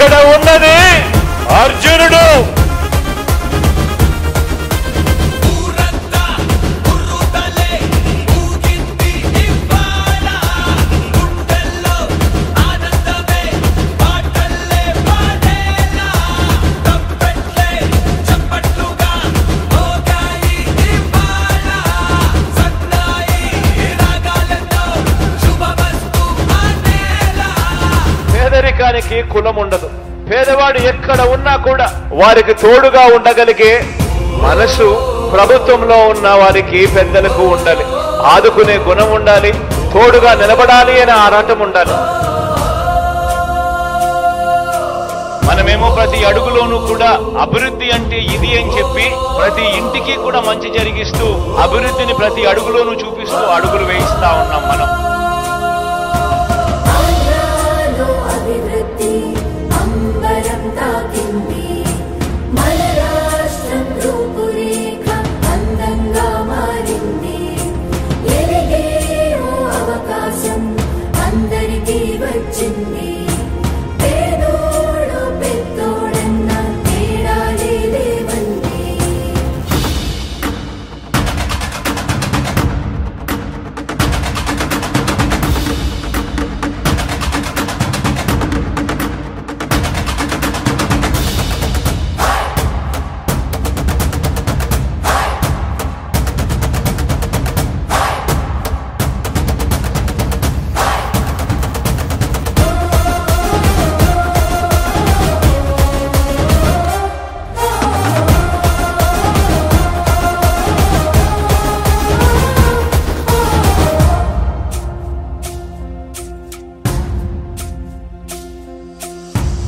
ఇక్కడ ఉన్నది అర్జునుడు. పేదరికానికి కులం ఉండదు. పేదవాడు ఎక్కడ ఉన్నా కూడా వారికి తోడుగా ఉండగలిగే మనసు ప్రభుత్వంలో ఉన్న వారికి పెద్దలకు ఉండాలి. ఆదుకునే గుణం ఉండాలి, తోడుగా నిలబడాలి అనే ఆరాటం ఉండాలి. మనమేమో ప్రతి అడుగులోనూ కూడా అభివృద్ధి అంటే ఇది అని చెప్పి ప్రతి ఇంటికి కూడా మంచి జరిగిస్తూ అభివృద్ధిని ప్రతి అడుగులోనూ చూపిస్తూ అడుగులు వేయిస్తా ఉన్నాం మనం.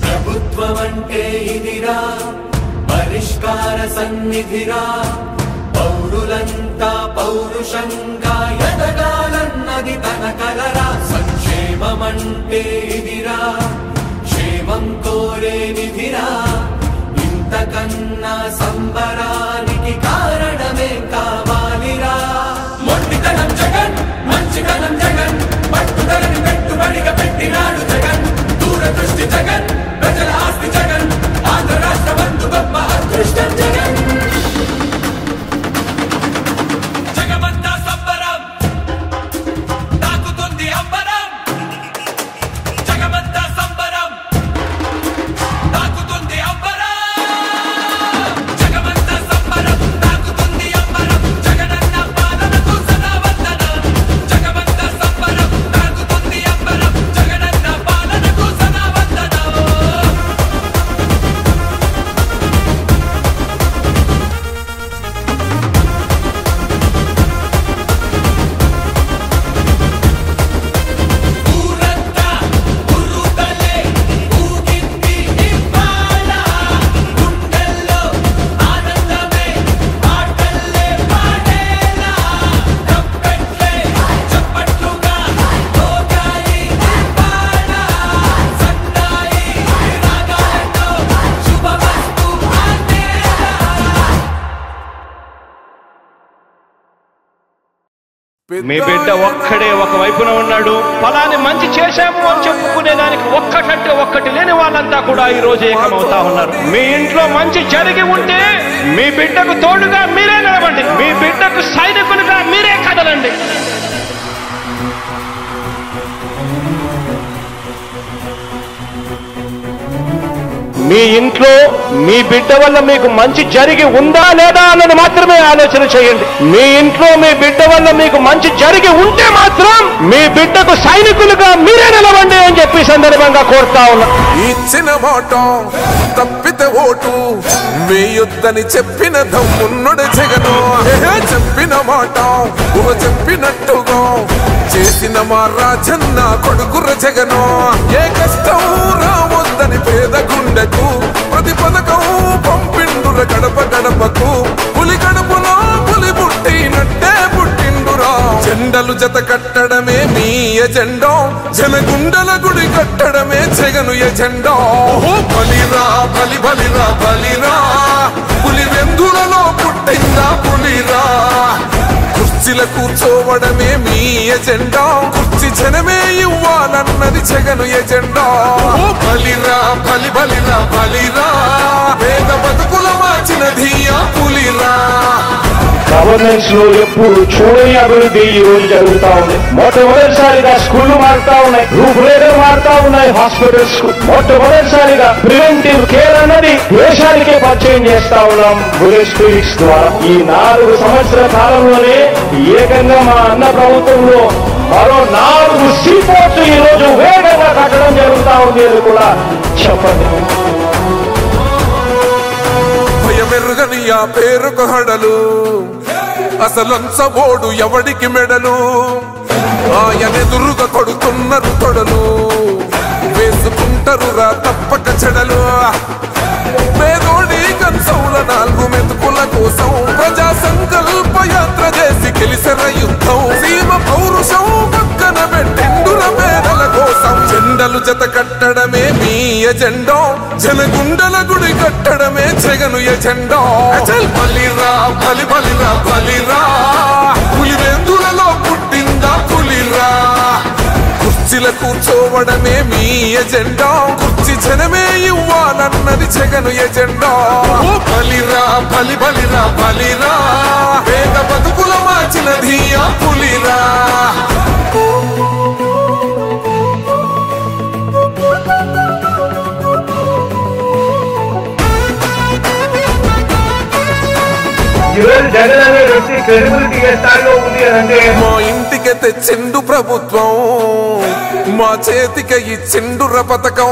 ప్రభుత్వమంటే ఇదిరా పరిష్కార సన్నిధిరా, పౌరులంతా పౌరుషంగా ఎదగాలన్నది తన కలరా. సంక్షేమమంటే ఇదిరా క్షేమం కోరే నిధిరా, ఇంతకన్నా సంబరానికి కారణమే కావాలిరా. మొండితనం జగన్, మంచితనం జగన్, పట్టుదలని పెట్టుబడిగా పెట్టినాడు జగన్. దూరదృష్టి జగన్, ప్రజల ఆస్తి జగన్, ఆంధ్ర రాష్ట్ర బంధు గొప్ప అదృష్టం జగన్. జగమంతా సంబరం, తాకుతుంది అంబరం. జగమంతా సంబరం, తాకుతుంది అంబరం. జగమంతా సంబరం, తాకుతుంది అంబరం. జగనన్న పాలనకు సదా వందనం. జగమంతా సంబరం, తాకుతుంది అంబరం. జగనన్న పాలనకు సదా వందనం. ఊరంతా ఉర్రుతలే ఊగింది ఇవాళ, గుండెల్లో ఆనందమే పాటల్లే పాడేలా. తప్పెట్లే చప్పట్లుగా మోగాయి ఇవాళ, సన్నాయి రాగాలతో శుభమస్తు అనేలా. మీ బిడ్డ ఒక్కడే ఒక వైపున ఉన్నాడు. ఫలాన్ని మంచి చేశాము అని చెప్పుకునేదానికి ఒక్కటంటే ఒక్కటి లేని వాళ్ళంతా కూడా ఈ రోజు ఏకమవుతా ఉన్నారు. మీ ఇంట్లో మంచి జరిగి ఉంటే మీ బిడ్డకు తోడుగా మీరే నిలబండి, మీ బిడ్డకు సైనికులుగా మీరే కదలండి. మీ ఇంట్లో మీ బిడ్డ వల్ల మీకు మంచి జరిగి ఉందా లేదా అన్నది మాత్రమే ఆలోచన చేయండి. మీ ఇంట్లో మీ బిడ్డ వల్ల మీకు మంచి జరిగి ఉంటే మాత్రం మీ బిడ్డకు సైనికులుగా మీరే నిలవండి అని చెప్పి సందర్భంగా కోరుతా ఉన్నా. ఇచ్చిన మాట తప్పితే ఓటు వేయొద్దని చెప్పిన దమ్మున్నడు జగను. చెప్పిన మాట చెప్పినట్టుగా చేసిన మా రాజన్న కొడుకుర జగను. ఏ కష్టం రావద్దని పేద గుండెకు ప్రతి పథకం పంపిండుర గడప గడపకు. పులి గడపలో పులి పుట్టినట్టే పుట్టిండురా. జెండలు జత కట్టడమే మీ ఎజెండా, జనగుండల గుడి కట్టడమే జగను ఎజెండా. బలిరా బలి బలిరా బలిరా, పులి వెందులలో పుట్టిందా పులిరా. కుర్చీల కూర్చోవ కూర్చోవడమే మీ ఎజెండా కుర్చీ జనమే ఇవ్వాలన్నది జగను ఎజెండా బలిరా బలి బలిరా బలిరా పేద బతుకుల మార్చిన ధీయా పులిరా గవర్నెన్స్ లో ఎప్పుడు చూడని అభివృద్ధి ఈ రోజు జరుగుతా ఉంది. మొట్టమొదటిసారిగా స్కూళ్లు మారుతా ఉన్నాయి, రూపురేఖలు మారుతా ఉన్నాయి. హాస్పిటల్స్ మొట్టమొదటిసారిగా ప్రివెంటివ్ కేర్ అన్నది దేశానికే పరిచయం చేస్తా ఉన్నాం బుల్లెట్ క్లినిక్స్ ద్వారా. ఈ 4 సంవత్సరాల కాలంలోనే ఏకంగా మా అన్న ప్రభుత్వంలో మరో 4 సీపోర్ట్స్ ఈ రోజు వేగంగా కట్టడం జరుగుతా ఉంది అని కూడా చెప్పండి. భయమెరుగని ఆ పేరుకు హడలు అసలంచబోడు ఎవడికి మెడలు ఆయనెదురుగా కొడుతున్నారు తొడలు వేసుకుంటారు రా తప్పక చెడలు పేదోడి కంచౌల 4 మెతుకుల కోసం ప్రజా సంకల్ప యాత్ర చేసి గెలిసిన యుద్ధం సీమ పౌరుషం పక్కన పెట్టిండుల పేదల కోసం జెండలు జత కట్టడమే మీ ఎజెండా జనగుండల గుడి కట్టడమే జగను ఎజెండా బలిరా బలి బలిరా బలిరా పులివెందులలో పుట్టిందా పులిరా కుర్చీల కూర్చోవడమే మీ ఎజెండా కుర్చీ జనమే ఇవ్వాలన్నది జగను ఎజెండా బలిరా బలి బలిరా బలిరా పేద బతుకుల మార్చిన ధీయా పులిరా జగన్ అనే వ్యక్తి క్రెడిబిలిటీ ఏ స్థాయిలో ఉంది అంటే మా ఇంటికి తెచ్చిండు ప్రభుత్వం మా చేతికి ఇచ్చిండుర పథకం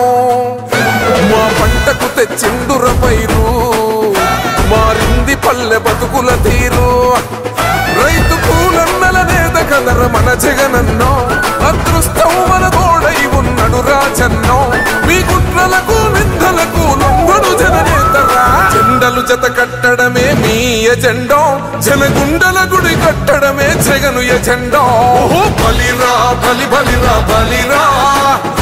మా పంటకు తెచ్చిండుర పైరు మారింది పల్లె బతుకుల తీరు రైతు కూలన్నల నేత కదర మన జగనన్నో అదృష్టం మన తోడై ఉన్నాడు రాజన్నో మీ కుట్రలకు నిందలకు లొంగడు జననేతరా జెండలు జత కట్టడమే మీ ఎజెండా జనగుండల గుడి కట్టడమే జగను ఎజెండా బలిరా బలి బలిరా బలిరా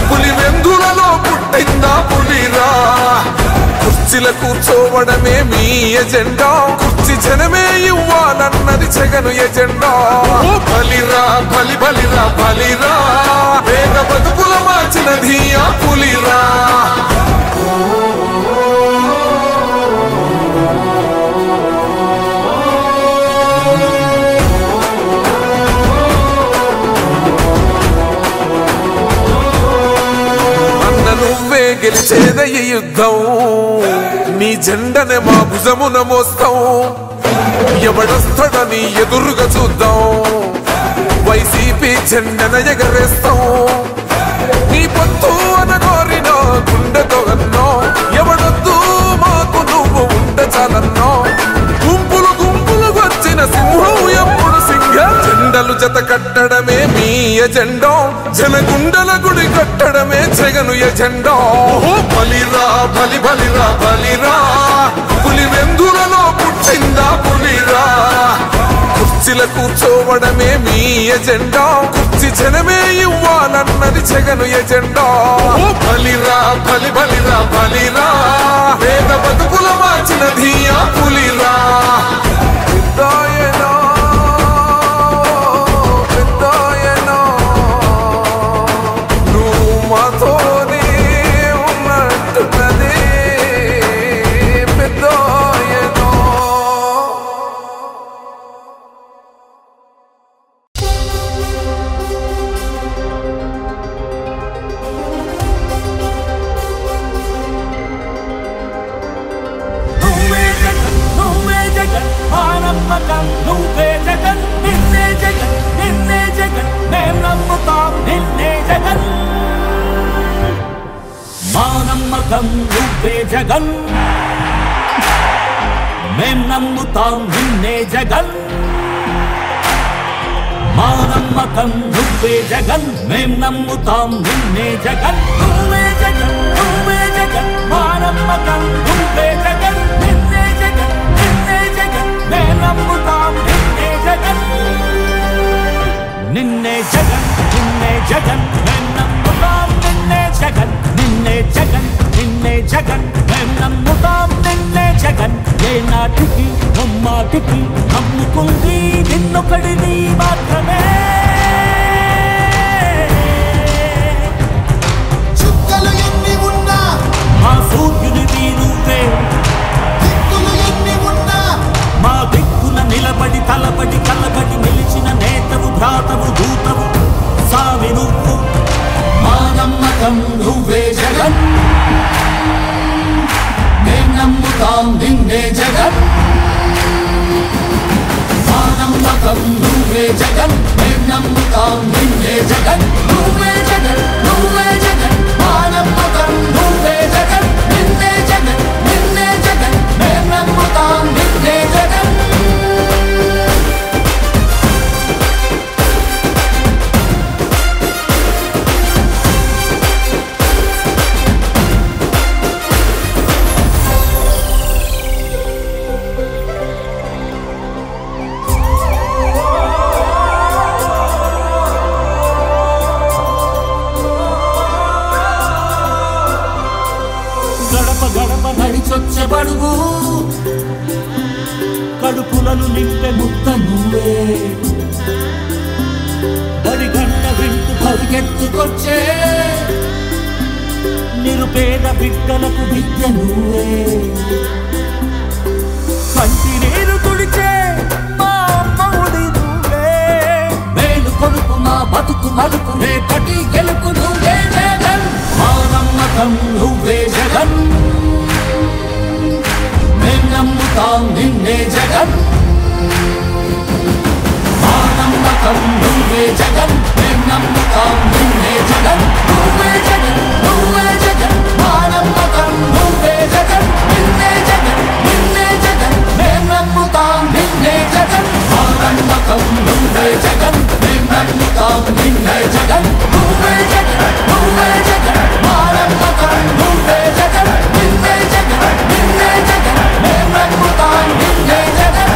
పులివెందులలో పుట్టిందా పులిరా కుర్చీల కూర్చోవడమే మీ ఎజెండా కుర్చీ జనమే ఇవ్వాలన్నది జగను ఎజెండా బలిరా బలి బలిరా బలిరా పేద బతుకుల మార్చిన ధీయా పులిరా నువ్వే గెలిచేద ఈ యుద్ధం నీ జెండనే మా భుజమున మోస్తాం ఎవడొస్తాడని ఎదురుగా చూద్దాం వైసీపీ జెండన ఎగరేస్తాం నీ పొత్తు అనగోరిన గుండెతో అన్నో ఎవడొద్దు మాకు నువ్వు ఉంటే చాలన్నో గుంపులు గుంపులు వచ్చిన సింహం ఎప్పుడు సింహ జెండలు జత కట్టడమే మీ ఎజెండా జనగుండల గుడి కట్టడమే జగను ఎజెండా బలిరా బలి బలిరా బలిరా పులివెందులలో పుట్టిందా పులిరా కుర్చీల కూర్చోవడమే మీ ఎజెండా కుర్చీ జనమే ఇవ్వాలన్నది జగను ఎజెండా బలిరా బలి బలిరా బలిరా పేద బతుకుల మార్చిన ధీయా పులిరా నువ్వే జగన్ నిన్నే జగన్ నిన్నే జగన్ మేం నమ్ముతాం నిన్నే జగన్ మా నమ్మకం నువ్వే జగన్ మేం నమ్ముతాం నిన్నే జగన్ మా నమ్మకం నువ్వే జగన్ మేం నమ్ముతాం నిన్నే జగన్ నువ్వే జగన్ నువ్వే జగన్ మా నమ్మకం నువ్వే జగన్ నిన్నే జగన్ నిన్నే జగన్ మేం నమ్ముతాం నిన్నే జగన్ నిన్నే జగన్ నిన్నే జగన్ మేం నమ్ముతాం నిన్నే జగన్ నిన్నే జగన్ నిన్నే జగన్ మేం నమ్ముతాం నిన్నే జగన్ ఏ నాటికి ముమ్మాటికి నమ్ముకుంది నిన్నొకడిని మాత్రమే. చుక్కలు ఎన్ని ఉన్నా మా సూర్యునివి నువ్వే, దిక్కులు ఎన్ని ఉన్నా మా దిక్కున నిలబడి తలబడి కలబడి నిలిచిన నేతవు భ్రాతవు దూతవు సావి నువ్వు. మా నమ్మకం నువ్వే జగన్, మేం నమ్ముతాం నిన్నే జగన్. మా నమ్మకం నువ్వే జగన్, మేం నమ్ముతాం నిన్నే జగన్. నువ్వే జగన్, నువ్వే జగన్, మా నమ్మకం నువ్వే జగన్. నిన్నే జగన్, నిన్నే జగన్, మేం నమ్ముతాం నిన్నే జగన్. గడప గడప నడిచొచ్చే బడుగు, కడుపులను నింపే ముద్ద నువ్వే. బడి గంట వింటూ పరిగెత్తుకొచ్చే నిరుపేద బిడ్డలకు విద్య నువ్వే. కంటి నీరు తుడిచే మా అమ్మఒడి నువ్వే. మేలు కొడుకు మా బతుకు మలుపు రేపటి గెలుపు నువ్వే జగన్. మా నమ్మకం నువ్వే జగన్, మేం నమ్ముతాం నిన్నే జగన్. మా నమ్మకం నువ్వే జగన్, మేం నమ్ముతాం నిన్నే జగన్. నువ్వే జగన్, నువ్వే జగన్, మా నమ్మకం నువ్వే జగన్. నిన్నే జగన్, నిన్నే జగన్, మేం నమ్ముతాం నిన్నే జగన్. మా నమ్మకం నువ్వే జగన్, మేం నమ్ముతాం నిన్నే జగన్. నువ్వే జగన్, నువ్వే జగన్, మా నమ్మకం నువ్వే జగన్. నిన్నే జగన్, నిన్నే జగన్, మేం నమ్ముతాం నిన్నే జగన్.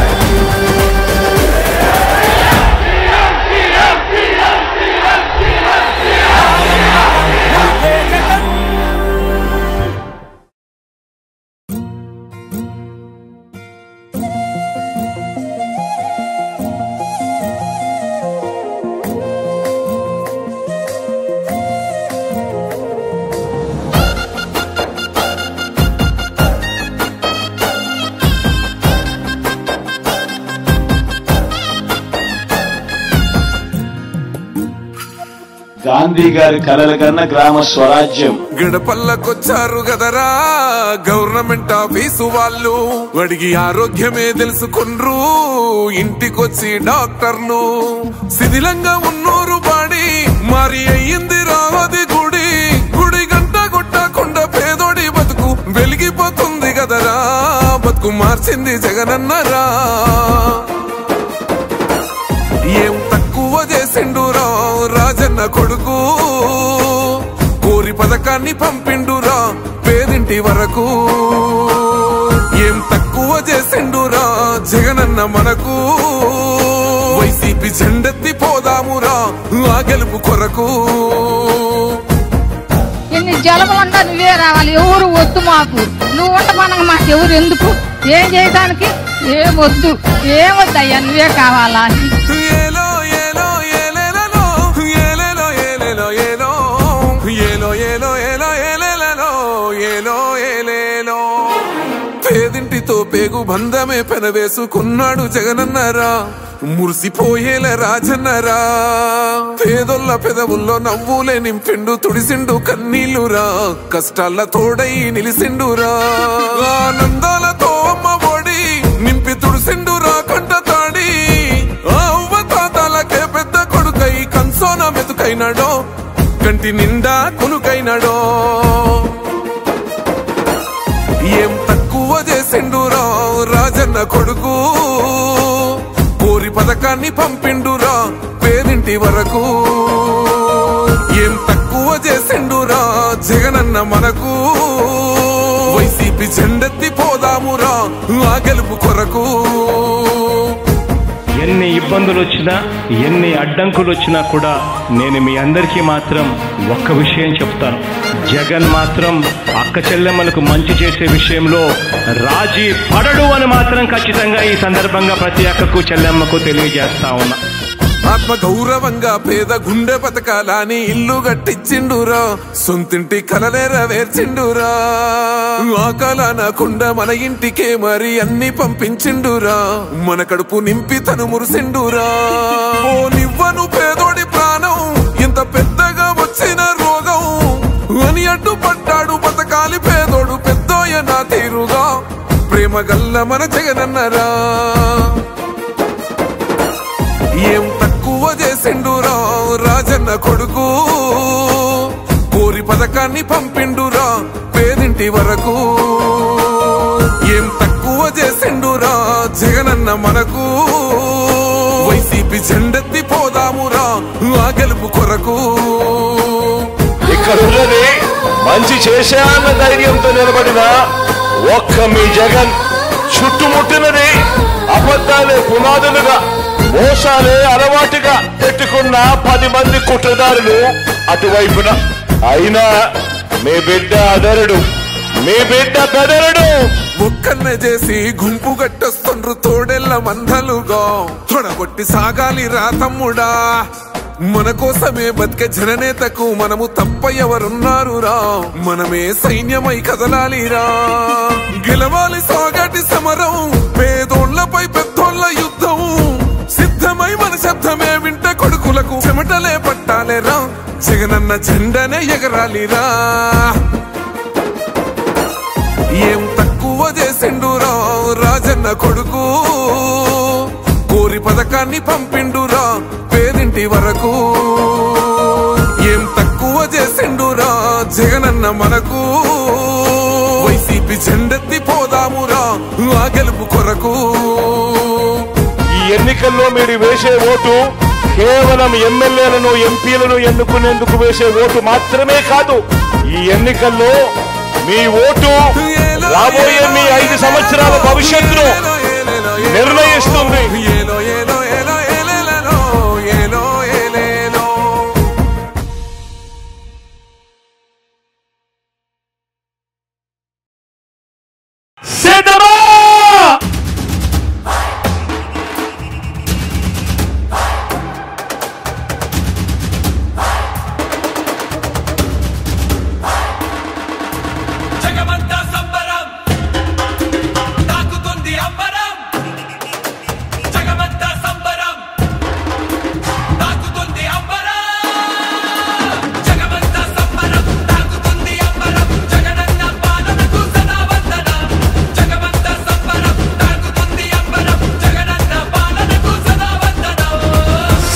గాంధీ గారి కలల కన్నా గ్రామ స్వరాజ్యం. గడపల్లకొచ్చారు గదరా గవర్నమెంట్ ఆఫీసు వాళ్ళు, అడిగి ఆరోగ్యమే తెలుసుకుండ్రు ఇంటికొచ్చి డాక్టర్లు. శిథిలంగా ఉన్నోరు బాడి మరి అయ్యింది రావది గుడి. గుడి గంట కొట్టకుండా పేదోడి బతుకు వెలిగిపోతుంది గదరా. బతుకు మార్చింది జగనన్నరా. ఏం తక్కువ చేసిండురా రాజన్న కొడుకు, కోరి పథకాన్ని పంపిండురా పేదింటి వరకు. ఏం తక్కువ చేసిండురా జగనన్న మనకు, వైసీపీ జెండెత్తి పోదామురా ఆ గెలుపు కొరకు. ఎన్ని జలములంతా నువ్వే రావాలి, ఎవరు వద్దు మాకు. నువ్వు ఉండమనగా మాకు ఎవరు ఎందుకు, ఏం చేయడానికి ఏమొద్దు, ఏమొద్దయ్యా నువ్వే కావాలా. ఏలో ఏలో ఏలేలలో ఏలేలో ఏలేలో ఏలో ఏలో ఏలో ఏలో ఏలేలలో ఏలో ఏలేలో. పేదింటితో పేగు బంధమే పెనవేసుకున్నాడు జగనన్నరా. మురిసిపోయేల రాజన్నరా. పేదొల్ల పెదవుల్లో నవ్వులే నింపిండు తుడిసిండు కన్నీళ్లురా. కష్టాల తోడై నిలిసిండురా. ఆనందాలతో అమ్మ ఒడి నింపి తుడిసిండురా కంట తాడి. అవ్వ తాతలకే పెద్ద కొడుకై కన్సోన మెతుకైనాడో, కంటి నిండా కొనుకైనాడో. ఏం తక్కువ చేసిండురా రాజన్న కొడుకు, కోరి పథకాన్ని పంపిండురా పేదింటి వరకు. ఏం తక్కువ చేసిండురా జగనన్న మనకు, వైసీపీ జెండెత్తి పోదామురా ఆ గెలుపు కొరకు. ఎన్ని ఇబ్బందులు వచ్చినా ఎన్ని అడ్డంకులు వచ్చినా కూడా నేను మీ అందరికీ మాత్రం ఒక్క విషయం చెప్తాను. జగన్ మాత్రం అక్క చెల్లెమ్మలకు మంచి చేసే విషయంలో రాజీ పడడు అని మాత్రం ఖచ్చితంగా ఈ సందర్భంగా ప్రతి అక్కకు చెల్లెమ్మకు తెలియజేస్తా ఉన్నా. ఆత్మ గౌరవంగా పేద గుండె బతకాలని ఇల్లు కట్టించిండురా, సొంతింటి కలనేరవేర్చిండురా. ఆకలనకుండా మన ఇంటికే మరి అన్ని పంపించిండురా, మన కడుపు నింపి తను మురిసిండురా. ఓ నివ్వను పేదోడి ప్రాణం ఇంత పెద్దగా వచ్చిన రోగం అని అడ్డుపడ్డాడు బతకాలి పేదోడు పెద్దోయ నా తీరుగా. ప్రేమ గల్ల మన జగనన్నరా, ఏం తక్కువ చేసిండురా రాజన్న కొడుకు, కోరి పథకాన్ని పంపిండురా పేదింటి వరకు. ఏం తక్కువ చేసిండురా జగనన్న మనకు, వైసీపీ జెండెత్తి పోదామురా ఆ గెలుపు కొరకు. ఇక్కడ ఉన్నది మంచి చేశా అన్న ధైర్యంతో నిలబడిన ఒక్క మీ జగన్, చుట్టుముట్టినది అబద్ధాలే పునాదులుగా మోసాలే అలవాటుగా పెట్టుకున్న 10 మంది కుట్రదారులు అటువైపున. అయినా మీ బిడ్డ అదరుడు, మీ బిడ్డ బెదరుడు. ఒక్కన్నే చేసి గుంపు గట్టొస్తుండ్రు తోడెల్ల మందలుగా, తొడగొట్టి సాగాలి రా తమ్ముడా. మన కోసమే బతికే జననేతకు మనము తప్ప ఎవరున్నారు రా, మనమే సైన్యమై కదలాలిరా. గెలవాలి సాగటి సమరం, పేదోళ్లపై పెద్దోళ్ల యుద్ధం. సిద్ధమై మన శబ్దమే వింట కొడుకులకు చెమటలే పట్టాలేరా, జగనన్న జెండనే ఎగరాలిరా. ఏం తక్కువ చేసిండురా రాజన్న కొడుకు, కోరి పథకాన్ని పంపిండురా పేదింటి వరకు. ఏం తక్కువ చేసిండురా జగనన్న మనకు, వైసీపీ జెండెత్తి పోదామురా ఆ గెలుపు కొరకు. ఈ ఎన్నికల్లో మీరు వేసే ఓటు కేవలం ఎమ్మెల్యేలను ఎంపీలను ఎన్నుకునేందుకు వేసే ఓటు మాత్రమే కాదు. ఈ ఎన్నికల్లో మీ ఓటు రాబోయే మీ 5 సంవత్సరాల భవిష్యత్తును నిర్ణయిస్తుంది.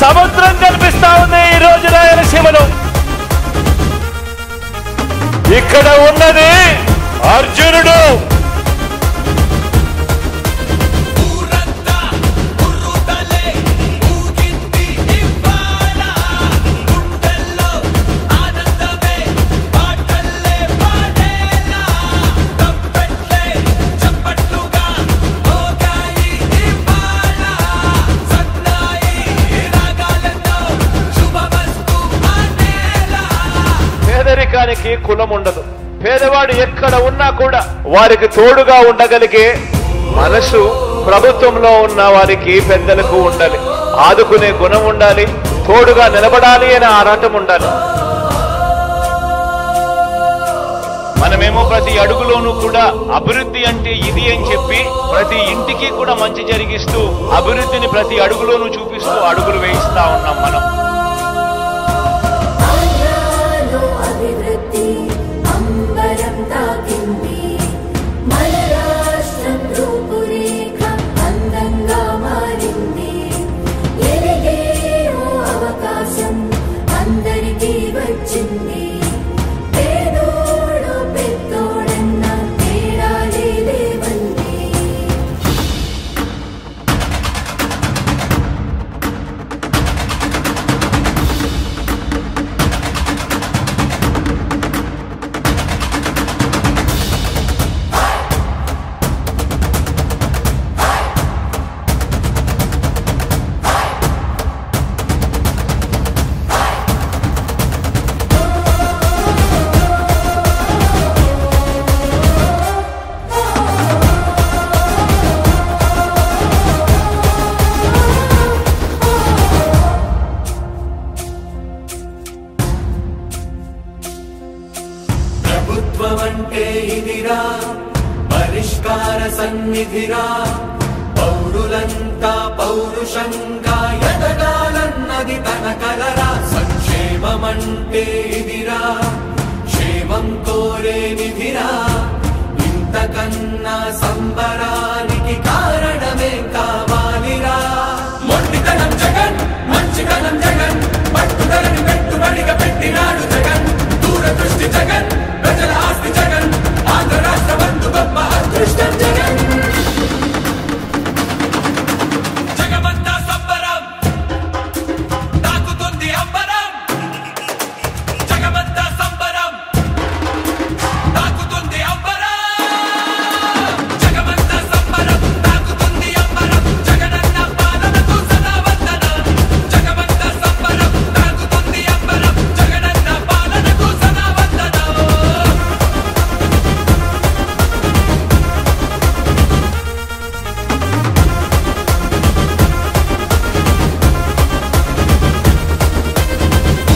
సముద్రం కనిపిస్తా ఉంది ఈ రోజు రాయలసీమలో. ఇక్కడ ఉన్నది అర్జునుడు. పేదరికానికి కులం ఉండదు. పేదవాడు ఎక్కడ ఉన్నా కూడా వారికి తోడుగా ఉండగలిగే మనసు ప్రభుత్వంలో ఉన్న వారికి పెద్దలకు ఉండాలి. ఆదుకునే గుణం ఉండాలి, తోడుగా నిలబడాలి అనే ఆరాటం ఉండాలి. మనమేమో ప్రతి అడుగులోనూ కూడా అభివృద్ధి అంటే ఇది అని చెప్పి ప్రతి ఇంటికి కూడా మంచి జరిగిస్తూ అభివృద్ధిని ప్రతి అడుగులోనూ చూపిస్తూ అడుగులు వేయిస్తా ఉన్నాం మనం. పౌరులంతా పౌరుషంగా ఎదగాలన్నది తన కలరా సంక్షేమమంటే ఇదిరా క్షేమం కోరే నిధిరా ఇంతకన్నా సంబరానికి కారణమే కావాలిరా మొండితనం జగన్ మంచితనం జగన్ పట్టుదలని పెట్టుబడిగా పెట్టినాడు జగన్ దూరదృష్టి జగన్ ప్రజల ఆస్తి జగన్ ఆంధ్ర రాష్ట్ర బంధు గొప్ప అదృష్టం జగన్ జగమంతా సంబరం తాకుతుంది అంబరం జగమంతా సంబరం తాకుతుంది అంబరం జగమంతా సంబరం తాకుతుంది అంబరం జగనన్న పాలనకు సదా వందనం జగమంతా సంబరం తాకుతుంది అంబరం జగనన్న పాలనకు సదా వందనం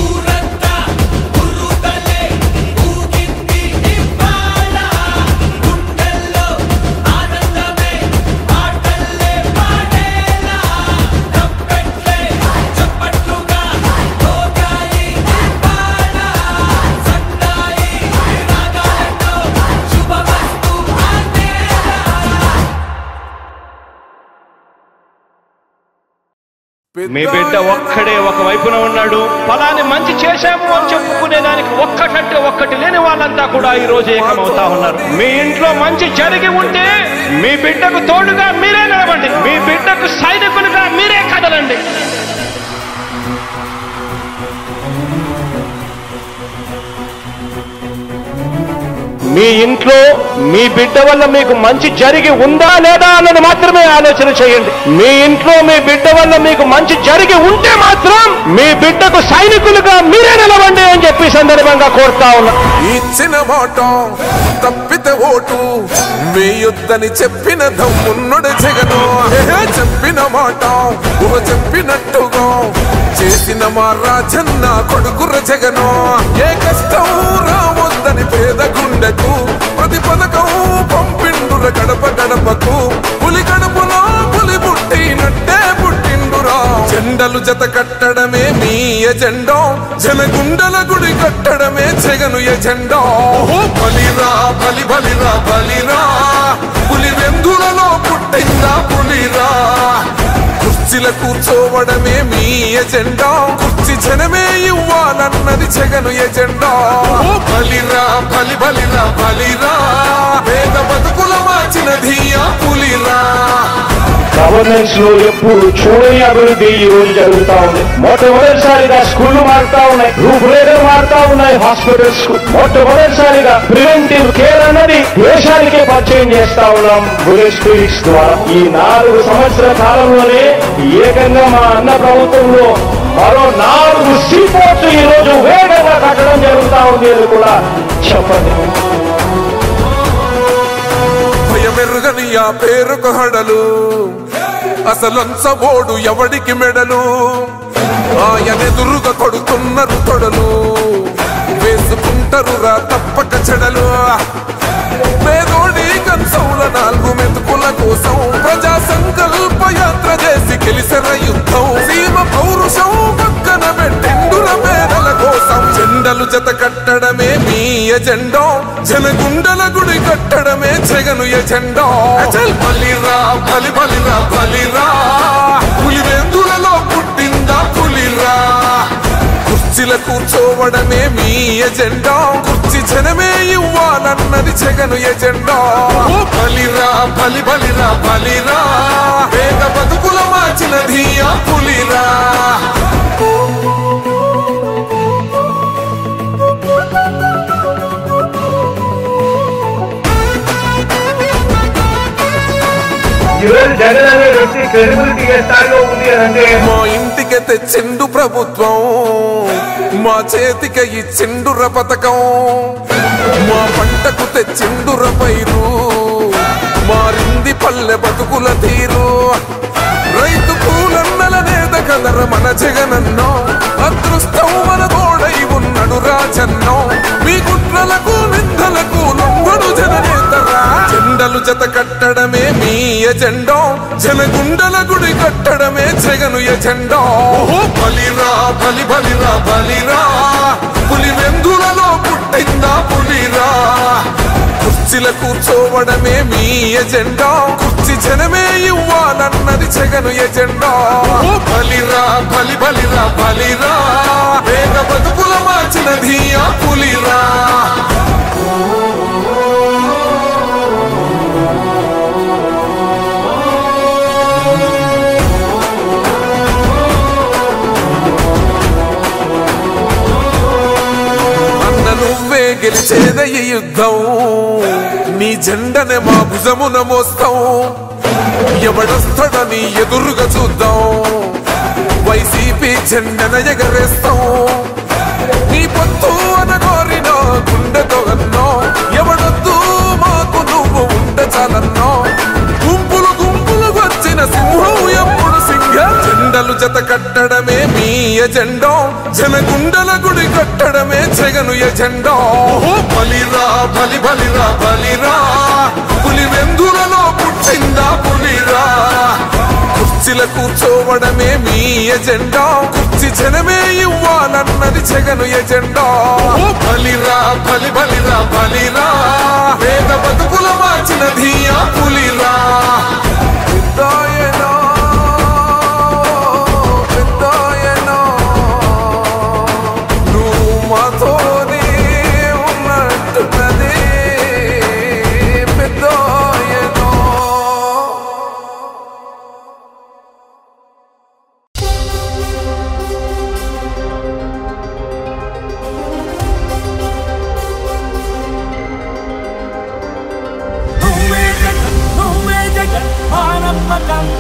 ఊరంతా ఉర్రుతలే ఊగింది ఇవ్వాల గుండెల్లో ఆనందమే ఆటల్లే పాడేలా తప్పెట్లే చప్పట్లుగా మోగాయి ఇవ్వాల సన్నాయి రాగాలతో శుభమస్తు ఆందేలా మీ బిడ్డ ఒక్కడే ఒక వైపున ఉన్నాడు. ఫలాన్ని మంచి చేశాము అని చెప్పుకునేదానికి ఒక్కటంటే ఒక్కటి లేని వాళ్ళంతా కూడా ఈ రోజు ఏకమవుతా ఉన్నారు. మీ ఇంట్లో మంచి జరిగి ఉంటే మీ బిడ్డకు తోడుగా మీరే నిలబండి. మీ బిడ్డకు సైనికులుగా మీరే కదలండి. మీ ఇంట్లో మీ బిడ్డ వల్ల మీకు మంచి జరిగి ఉందా లేదా అన్నది మాత్రమే ఆలోచన చేయండి. మీ ఇంట్లో మీ బిడ్డ వల్ల మీకు మంచి జరిగి ఉంటే మాత్రం మీ బిడ్డకు సైనికులుగా మీరే నిలవండి అని చెప్పి సందర్భంగా కోరుతా ఉన్నా. ఇచ్చిన మాట తప్పితే ఓటు వేయొద్దని చెప్పిన దమ్మున్నడు జగను. చెప్పిన మాట ఊహ చెప్పినట్టుగా చేసిన మా రాజన్న కొడుకుర జగను. ఏ కష్టం రావద్దని పేద గుండెకు ప్రతి పథకం పంపిండుర గడప గడపకు. పులి గడపలో పులి పుట్టినట్టే పుట్టిండురా. జెండలు జత కట్టడమే మీ ఎజెండా, జనగుండల గుడి కట్టడమే జగను ఎజెండా. బలిరా బలి బలిరా బలిరా పులి వెందులలో పుట్టిందా పులిరా. కుర్చీల కూర్చోవడమే మీ ఎజెండా, కుర్చీ జనమే ఇవ్వాలన్నది జగను ఎజెండా. బలిరా బలి బలిరా బలిరా పేద బతుకుల మార్చినది ఆ పులిరా. గవర్నెన్స్ లో ఎప్పుడు చూడని అభివృద్ధి ఈ రోజు జరుగుతా ఉంది. మొట్టమొదటిసారిగా స్కూళ్లు మారుతా ఉన్నాయి, రూపురేఖలు మారుతా ఉన్నాయి. హాస్పిటల్స్ మొట్టమొదటిసారిగా ప్రివెంటివ్ కేర్ అన్నది దేశానికే పరిచయం చేస్తా ఉన్నాం బుల్లెట్ క్లినిక్స్ ద్వారా. ఈ 4 సంవత్సరాల కాలంలోనే ఏకంగా మా అన్న ప్రభుత్వంలో మరో 4 సీపోర్ట్స్ ఈ రోజు వేగంగా కట్టడం జరుగుతా ఉంది అని కూడా చెప్పండి. భయమెరుగని ఆ పేరుకు హడలు, అసలంచబోడు ఎవడికి మెడలు. ఆయనెదురుగా కొడుతున్నారు తొడలు, వేసుకుంటారు రా తప్పక చెడలు. పేదోడి కంచౌల 4 మెతుకుల కోసం ప్రజా సంకల్ప యాత్ర చేసి గెలిసిన యుద్ధం. సీమ పౌరుషం పక్కన పెట్టిండుర పేదల కోసం. జెండలు జత కట్టడమే మీ ఎజెండా, జనగుండల గుడి కట్టడమే జగను ఎజెండా. బలిరా బలి బలిరా బలిరా పులి వెందులలో పుట్టిందా పులిరా. కుర్చీల కూర్చోవడమే మీ ఎజెండా, కుర్చీ జనమే ఇవ్వాలన్నది జగను ఎజెండా. బలిరా బలి బలిరా బలిరా పేద బతుకుల మార్చినది ఆ పులిరా. జగన్ అనే వ్యక్తి క్రెడిబిలిటీ ఏ స్థాయిలో ఉంది అంటే మా ఇంటికి తెచ్చిండు ప్రభుత్వం, మా చేతికి ఇచ్చిండుర పథకం. మా పంటకు తెచ్చిండుర పైరు, మారింది పల్లె బతుకుల తీరు. రైతు పూలన్నల నేత కదర మన జగనన్నో, అదృష్టం మన తోడై ఉన్నడు రాజన్నో. మీ కుట్రలకు నిందలకు లొంగడు జననేతరా. జెండలు జెండలు జత కట్టడమే మీ ఎజెండా జనగుండల గుడి కట్టడమే జగను ఎజెండా బలిరా బలి బలిరా బలిరా పులి వెందులలో పుట్టిందా పులిరా కుర్చీల కూర్చోవడమే మీ ఎజెండా కుర్చీ జనమే ఇవ్వాలన్నది జగను ఎజెండా బలిరా బలి బలిరా బలిరా వేగ బతుకుల మార్చినది ఆ పులిరా నువ్వే గెలిచేదయ్య యుద్ధం నీ జెండనే మా భుజమున మోస్తాం ఎవడొస్తాడని ఎదురుగా చూద్దాం వైసీపీ జెండన ఎగరేస్తాం నీ పొత్తు అనగోరినో గుండెతో అన్నో ఎవడొద్దు మాకు నువ్వు ఉండ చాలన్నో గుంపులు గుంపులు వచ్చిన సింహం ఎప్పుడు సింహ జెండలు జత కట్టడమే మీ ఎజెండా జనగుండల గుడి కట్టడమే జగను ఎజెండా బలిరా బలి బలిరా బలిరా పులి వెందులలో పుట్టిందా పులిరా కుర్చీల కూర్చోవడమే మీ ఎజెండా కుర్చీ జనమే ఇవ్వాలన్నది జగను ఎజెండా బలిరా బలి బలిరా బలిరా వేద బతుకుల మార్చినది ఆ పులిరా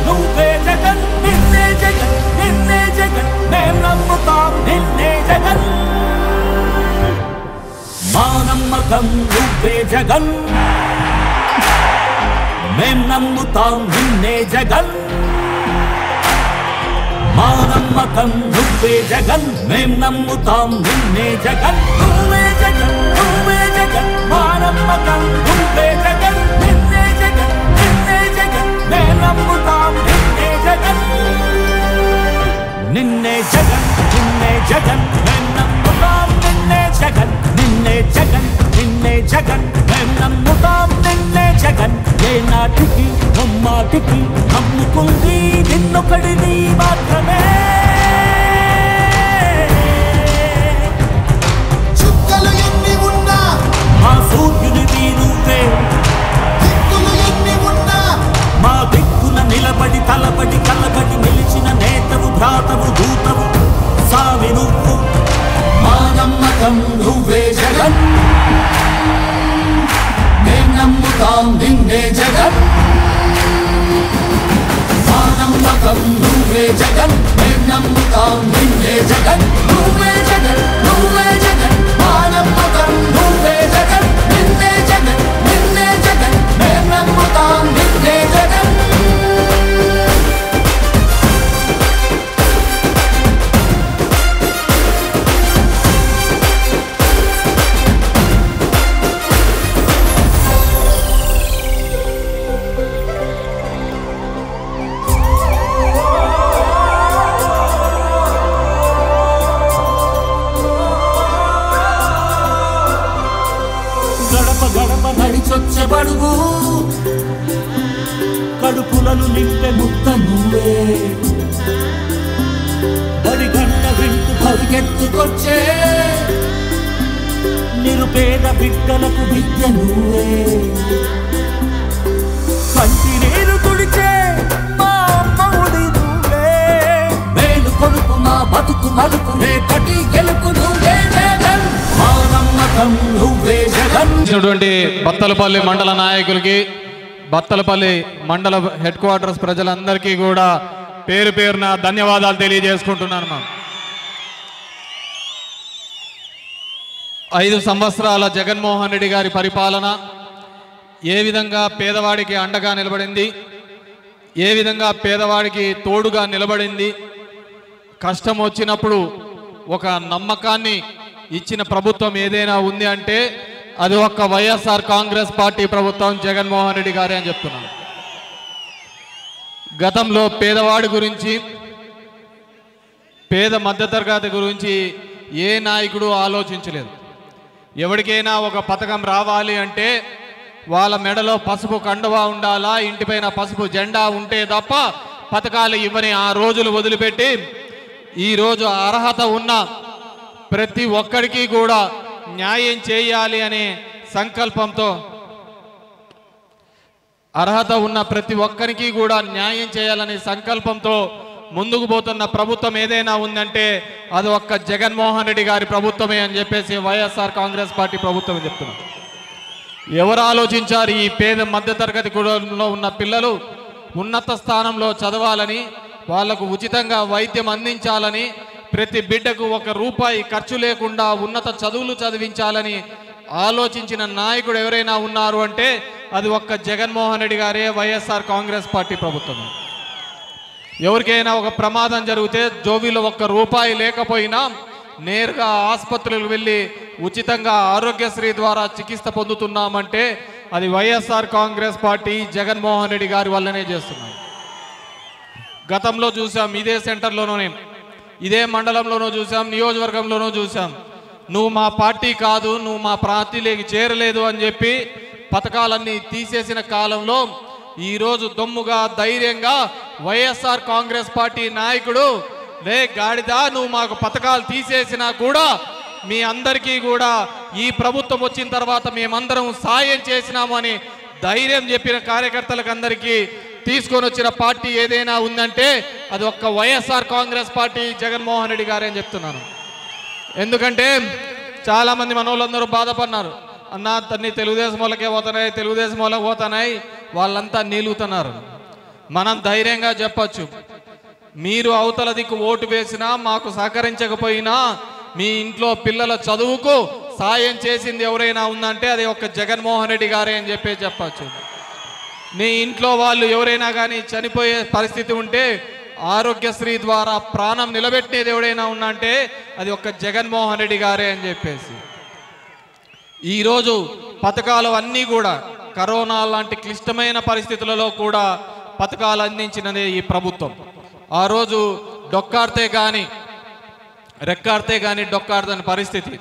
నువ్వే జగన్ నిన్నే జగన్ నిన్నే జగన్ మేం నమ్ముతాం నిన్నే జగన్ మా నమ్మకం నువ్వే జగన్ మేం నమ్ముతాం నిన్నే జగన్ మా నమ్మకం నువ్వే జగన్ మేం నమ్ముతాం నిన్నే జగన్ నువ్వే జగన్ నువ్వే జగన్ మా నమ్మకం నువ్వే జగన్ నిన్నే జగన్ నిన్నే జగన్ మేం నమ్ముతాం నిన్నే జగన్ నిన్నే జగన్ నిన్నే జగన్ మేం నమ్ముతాం నిన్నే జగన్ నిన్నే జగన్ నిన్నే జగన్ మేం నమ్ముతాం నిన్నే జగన్ ఏ నాటికి నమ్మాటికి నమ్ముకుంది నిన్నొకడిని మాత్రమే చుక్కలు ఎన్ని ఉన్నా మా సూర్యునిది నువ్వే దిక్కులు ఎన్ని ఉన్నా మా దిక్కున నిలబడి తలబడి కలబడి నిలిచిన నేతవు భ్రాతవు దూతవు సావి నువ్వు మా నమ్మకం నువ్వే జగన్ మేం నమ్ముతాం నిన్నే జగన్ మా నమ్మకం నువ్వే జగన్ మేం నమ్ముతాం నిన్నే జగన్ నువ్వే జగన్ నువ్వే జగన్ మా నమ్మకం నువ్వే జగన్ నిన్నే జగన్ నిన్నే జగన్ మేం నమ్ముతాం నిన్నే జగన్ గడప గడప నడిచొచ్చే బడుగు కడుపులను నింపే ముక్త నువ్వే బడి గంట వింటూ పరిగెత్తుకొచ్చే నిరుపేద బిడ్డలకు విద్య నువ్వే కంటి నీరు తుడిచే మా అమ్మఒడి నువ్వే మేలు కొడుకు మా బతుకు మలుపు రేపటి గెలుపు నువ్వే జగన్ మా నమ్మకం నువ్వే జగన్ బత్తలపల్లి మండల నాయకులకి బత్తలపల్లి మండల హెడ్ క్వార్టర్స్ ప్రజలందరికీ కూడా పేరు పేరున ధన్యవాదాలు తెలియజేసుకుంటున్నాను. 5 సంవత్సరాల జగన్మోహన్ రెడ్డి గారి పరిపాలన ఏ విధంగా పేదవాడికి అండగా నిలబడింది, ఏ విధంగా పేదవాడికి తోడుగా నిలబడింది, కష్టం వచ్చినప్పుడు ఒక నమ్మకాన్ని ఇచ్చిన ప్రభుత్వం ఏదైనా ఉంది అంటే అది ఒక్క వైఎస్ఆర్ కాంగ్రెస్ పార్టీ ప్రభుత్వం, జగన్మోహన్ రెడ్డి గారే అని చెప్తున్నాను. గతంలో పేదవాడి గురించి, పేద మధ్యతరగతి గురించి ఏ నాయకుడు ఆలోచించలేదు. ఎవరికైనా ఒక పథకం రావాలి అంటే వాళ్ళ మెడలో పసుపు కండువా ఉండాలా, ఇంటిపైన పసుపు జెండా ఉంటే తప్ప పథకాలు ఇవ్వని ఆ రోజులు వదిలిపెట్టి ఈరోజు అర్హత ఉన్న ప్రతి ఒక్కరికి కూడా న్యాయం చేయాలి అనే సంకల్పంతో, అర్హత ఉన్న ప్రతి ఒక్కరికి కూడా న్యాయం చేయాలనే సంకల్పంతో ముందుకు పోతున్న ప్రభుత్వం ఏదైనా ఉందంటే అది ఒక్క జగన్మోహన్ రెడ్డి గారి ప్రభుత్వమే అని చెప్పేసి వైఎస్ఆర్ కాంగ్రెస్ పార్టీ ప్రభుత్వం చెప్తున్నారు. ఎవరు ఆలోచించారు ఈ పేద మధ్యతరగతి కుటుంబంలో ఉన్న పిల్లలు ఉన్నత స్థానంలో చదవాలని, వాళ్లకు ఉచితంగా వైద్యం అందించాలని, ప్రతి బిడ్డకు ₹1 ఖర్చు లేకుండా ఉన్నత చదువులు చదివించాలని ఆలోచించిన నాయకుడు ఎవరైనా ఉన్నారు అంటే అది ఒక్క జగన్మోహన్ రెడ్డి గారే, వైఎస్ఆర్ కాంగ్రెస్ పార్టీ ప్రభుత్వం. ఎవరికైనా ఒక ప్రమాదం జరిగితే జోబీలో ₹1 లేకపోయినా నేరుగా ఆసుపత్రులకు వెళ్ళి ఉచితంగా ఆరోగ్యశ్రీ ద్వారా చికిత్స పొందుతున్నామంటే అది వైఎస్ఆర్ కాంగ్రెస్ పార్టీ, జగన్మోహన్ రెడ్డి గారి వల్లనే చేస్తున్నాం. గతంలో చూసాం, ఇదే సెంటర్లోనే, ఇదే మండలంలోనూ చూసాం, నియోజకవర్గంలోనూ చూసాం. నువ్వు మా పార్టీ కాదు, నువ్వు మా పార్టీలోకి చేరలేదు అని చెప్పి పథకాలన్నీ తీసేసిన కాలంలో ఈరోజు దమ్ముగా ధైర్యంగా వైఎస్ఆర్ కాంగ్రెస్ పార్టీ నాయకుడు, లే గాడిదా, నువ్వు మాకు పథకాలు తీసేసినా కూడా మీ అందరికీ కూడా ఈ ప్రభుత్వం వచ్చిన తర్వాత మేమందరం సాయం చేసినాము అని ధైర్యం చెప్పిన కార్యకర్తలకు అందరికీ తీసుకొని వచ్చిన పార్టీ ఏదైనా ఉందంటే అది ఒక్క వైఎస్ఆర్ కాంగ్రెస్ పార్టీ, జగన్మోహన్ రెడ్డి గారే అని చెప్తున్నాను. ఎందుకంటే చాలామంది మనోళ్ళందరూ బాధపడినారు, అన్న తన్ని తెలుగుదేశం వాళ్ళకే పోతున్నాయి, తెలుగుదేశం వాళ్ళకి పోతున్నాయి, వాళ్ళంతా నీలుగుతున్నారు. మనం ధైర్యంగా చెప్పచ్చు, మీరు అవతల దిక్కు ఓటు వేసినా మాకు సహకరించకపోయినా మీ ఇంట్లో పిల్లల చదువుకు సాయం చేసింది ఎవరైనా ఉందంటే అది ఒక్క జగన్మోహన్ రెడ్డి గారే అని చెప్పచ్చు. నీ ఇంట్లో వాళ్ళు ఎవరైనా కానీ చనిపోయే పరిస్థితి ఉంటే ఆరోగ్యశ్రీ ద్వారా ప్రాణం నిలబెట్టేది ఎవరైనా ఉందంటే అది ఒక్క జగన్మోహన్ రెడ్డి గారే అని చెప్పేసి ఈరోజు పథకాలు అన్నీ కూడా కరోనా లాంటి క్లిష్టమైన పరిస్థితులలో కూడా పథకాలు అందించినదే ఈ ప్రభుత్వం. ఆ రోజు డొక్కాడితే కానీ రెక్కాడితే కానీ డొక్కాడదని పరిస్థితి,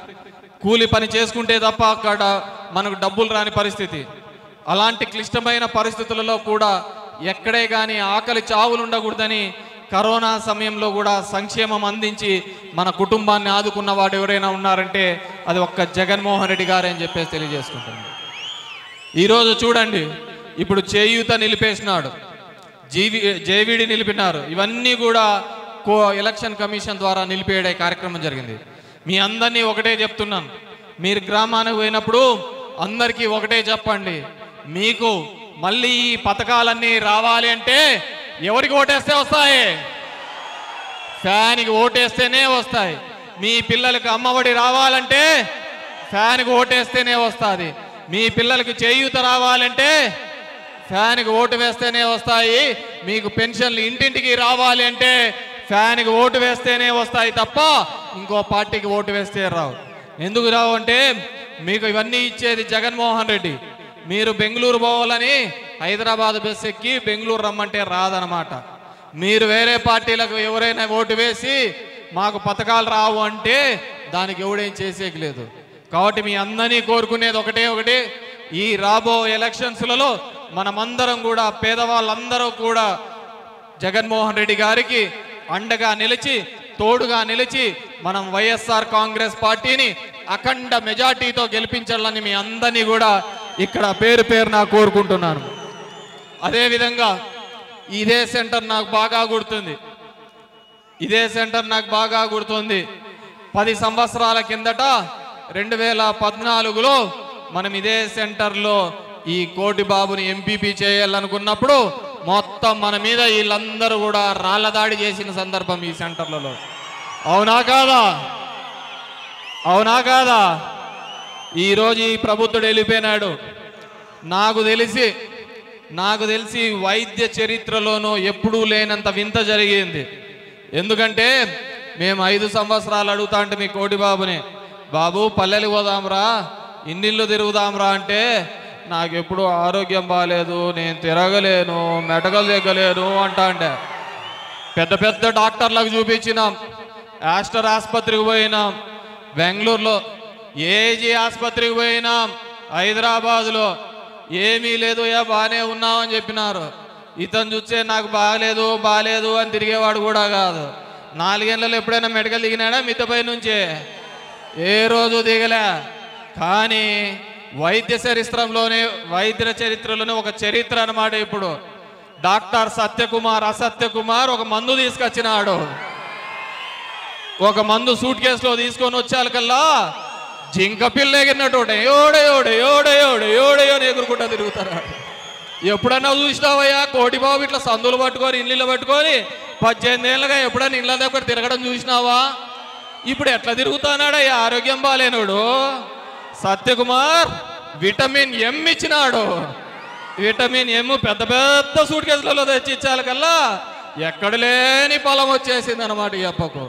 కూలి పని చేసుకుంటే తప్ప అక్కడ మనకు డబ్బులు రాని పరిస్థితి. అలాంటి క్లిష్టమైన పరిస్థితులలో కూడా ఎక్కడే కానీ ఆకలి చావులు ఉండకూడదని కరోనా సమయంలో కూడా సంక్షేమం అందించి మన కుటుంబాన్ని ఆదుకున్న వాడు ఎవరైనా ఉన్నారంటే అది ఒక్క జగన్మోహన్ రెడ్డి గారే అని చెప్పేసి తెలియజేసుకుంటాను. ఈరోజు చూడండి, ఇప్పుడు చేయూత నిలిపేసినాడు, జేవీడి నిలిపినారు. ఇవన్నీ కూడా ఎలక్షన్ కమిషన్ ద్వారా నిలిపేయడే కార్యక్రమం జరిగింది. మీ అందరినీ ఒకటే చెప్తున్నాను, మీరు గ్రామానికి పోయినప్పుడు అందరికీ ఒకటే చెప్పండి, మీకు మళ్ళీ ఈ పథకాలన్నీ రావాలి అంటే ఎవరికి ఓటేస్తే వస్తాయి? ఫ్యాన్కి ఓటేస్తేనే వస్తాయి. మీ పిల్లలకు అమ్మఒడి రావాలంటే ఫ్యాన్కి ఓటేస్తేనే వస్తుంది. మీ పిల్లలకి చేయూత రావాలంటే ఫ్యాన్కి ఓటు వేస్తేనే వస్తాయి. మీకు పెన్షన్లు ఇంటింటికి రావాలి అంటే ఫ్యాన్కి ఓటు వేస్తేనే వస్తాయి తప్ప ఇంకో పార్టీకి ఓటు వేస్తే రావు. ఎందుకు రావు అంటే మీకు ఇవన్నీ ఇచ్చేది జగన్మోహన్ రెడ్డి. మీరు బెంగళూరు పోవాలని హైదరాబాద్ బస్ ఎక్కి బెంగళూరు రమ్మంటే రాదనమాట. మీరు వేరే పార్టీలకు ఎవరైనా ఓటు వేసి మాకు పథకాలు రావు అంటే దానికి ఎవడేం చేసేకి లేదు. కాబట్టి మీ అందరినీ కోరుకునేది ఒకటే, ఈ రాబో ఎలక్షన్స్లలో మనమందరం కూడా పేదవాళ్ళందరూ కూడా జగన్మోహన్ రెడ్డి గారికి అండగా నిలిచి తోడుగా నిలిచి మనం వైఎస్ఆర్ కాంగ్రెస్ పార్టీని అఖండ మెజార్టీతో గెలిపించాలని మీ అందరినీ కూడా ఇక్కడ పేరు పేరున కోరుకుంటున్నాను. అదేవిధంగా ఇదే సెంటర్ నాకు బాగా గుర్తుంది. 10 సంవత్సరాల కిందట 2014లో మనం ఇదే సెంటర్లో ఈ కోటి బాబుని ఎంపీపీ చేయాలనుకున్నప్పుడు మొత్తం మన మీద వీళ్ళందరూ కూడా రాళ్ల దాడి చేసిన సందర్భం ఈ సెంటర్లలో. అవునా కాదా? ఈరోజు ఈ ప్రభుత్వుడు వెళ్ళిపోయినాడు. నాకు తెలిసి వైద్య చరిత్రలోనూ ఎప్పుడూ లేనంత వింత జరిగింది. ఎందుకంటే మేము 5 సంవత్సరాలు అడుగుతా అంటే మీ కోటి బాబుని, బాబు పల్లెలు పోదాంరా, ఇన్నిళ్ళు తిరుగుదాంరా అంటే నాకు ఎప్పుడు ఆరోగ్యం బాగాలేదు, నేను తిరగలేను, మెటకలు దిగ్గలేను అంటా. అంటే పెద్ద పెద్ద డాక్టర్లకు చూపించినాం, ఆస్టర్ ఆసుపత్రికి పోయినాం, బెంగళూరులో ఏజీ ఆసుపత్రికి పోయినాం, హైదరాబాదులో ఏమీ లేదు, బాగానే ఉన్నామని చెప్పినారు. ఇతను చూస్తే నాకు బాగాలేదు అని తిరిగేవాడు కూడా కాదు. 4 ఏళ్ళలో ఎప్పుడైనా మెడికల్ దిగినాడా మిద్దపై నుంచే? ఏ రోజు దిగలే. కానీ వైద్య చరిత్రలోనే ఒక చరిత్ర అన్నమాట. ఇప్పుడు డాక్టర్ అసత్యకుమార్ ఒక మందు తీసుకొచ్చినాడు. ఒక మందు సూట్ కేసులో తీసుకొని వచ్చాకల్లా జింక పిల్ల ఎగిరినట్టు ఏడో ఎగురుకుంటా తిరుగుతారు. ఎప్పుడన్నా చూసినావయ్యా కోటిబాబు ఇట్లా సందులు పట్టుకొని ఇల్లు పట్టుకొని 18 ఏళ్ళుగా ఎప్పుడన్నా ఇళ్ళ దగ్గర తిరగడం చూసినావా? ఇప్పుడు ఎట్లా తిరుగుతున్నాడయ్యా ఆరోగ్యం బాలేనోడు? సత్యకుమార్ విటమిన్ ఎం ఇచ్చినాడు. విటమిన్ ఎం పెద్ద పెద్ద సూట్ కేసులలో తెచ్చి ఇచ్చాకల్లా ఎక్కడ లేని పొలం వచ్చేసింది అనమాట. ఈ అప్పకు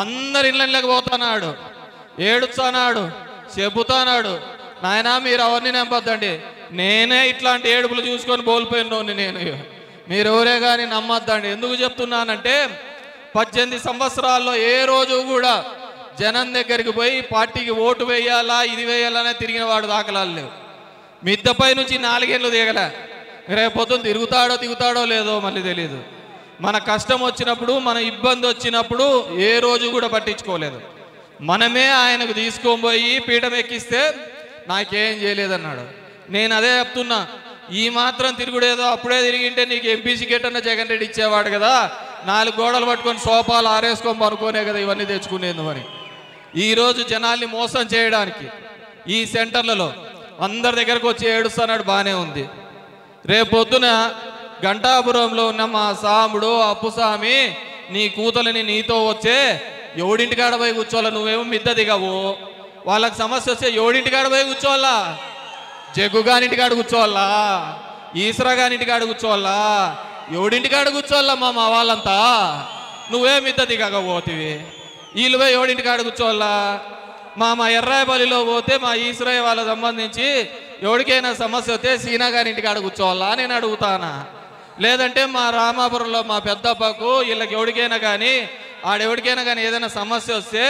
అందరు ఇళ్ళకి పోతున్నాడు, ఏడుస్తున్నాడు, చెబుతున్నాడు. నాయనా మీరు ఎవరిని నమ్మొద్దండి, నేనే ఇట్లాంటి ఏడుపులు చూసుకొని బోల్పోయినోని నేను, మీరెవరే కానీ నమ్మొద్దండి. ఎందుకు చెప్తున్నానంటే 18 సంవత్సరాల్లో ఏ రోజు కూడా జనం దగ్గరికి పోయి పార్టీకి ఓటు వేయాలా ఇది వేయాలనే తిరిగిన వాడు దాఖలాలు లేవు. మిద్దపై నుంచి 4 ఏళ్ళు దిగలే. రేపొద్దున దిగుతాడో లేదో మళ్ళీ తెలీదు. మన కష్టం వచ్చినప్పుడు, మన ఇబ్బంది వచ్చినప్పుడు ఏ రోజు కూడా పట్టించుకోలేదు. మనమే ఆయనకు తీసుకొని పోయి పీఠం ఎక్కిస్తే నాకేం చేయలేదన్నాడు. నేను అదే చెప్తున్నా, ఈ మాత్రం తిరుగుడేదో అప్పుడే తిరిగింటే నీకు ఎంపీసీ గేట్ అన్న జగన్ రెడ్డి ఇచ్చేవాడు కదా. 4 గోడలు పట్టుకొని సోఫాలు ఆరేసుకొని పనుకోనే కదా ఇవన్నీ తెచ్చుకునేది. మరి ఈరోజు జనాల్ని మోసం చేయడానికి ఈ సెంటర్లలో అందరి దగ్గరకు వచ్చి ఏడుస్తున్నాడు, బాగానే ఉంది. రేపొద్దున గంటాపురంలో ఉన్న మా సాముడు అప్పుస్వామి నీ కూతులని నీతో వచ్చే ఎవడింటికాడ పోయి కూర్చోవాలా? నువ్వేమో మిద్ద దిగవు. వాళ్ళకి సమస్య వస్తే ఎవడింటికాడ పోయి కూర్చోవాలా? జగ్గుగానింటికాడ కూర్చోవాలా? ఈశ్వరగానింటికాడ కూర్చోవాలా? ఎవడింటికాడ కూర్చోవాలా? మా వాళ్ళంతా నువ్వే మిద్ద దిగకపోతివి. వీళ్ళు పోయి ఎవడింటికాడ కూర్చోవాలా? మా ఎర్రాయపల్లిలో పోతే మా ఈశ్వరయ్య వాళ్ళకి సంబంధించి ఎవరికైనా సమస్య వస్తే సీనా గారి ఇంటికాడ కూర్చోవాలా నేను అడుగుతానా? లేదంటే మా రామాపురంలో మా పెద్దప్పకు వీళ్ళకి ఎవరికైనా కానీ ఆడెవరికైనా కానీ ఏదైనా సమస్య వస్తే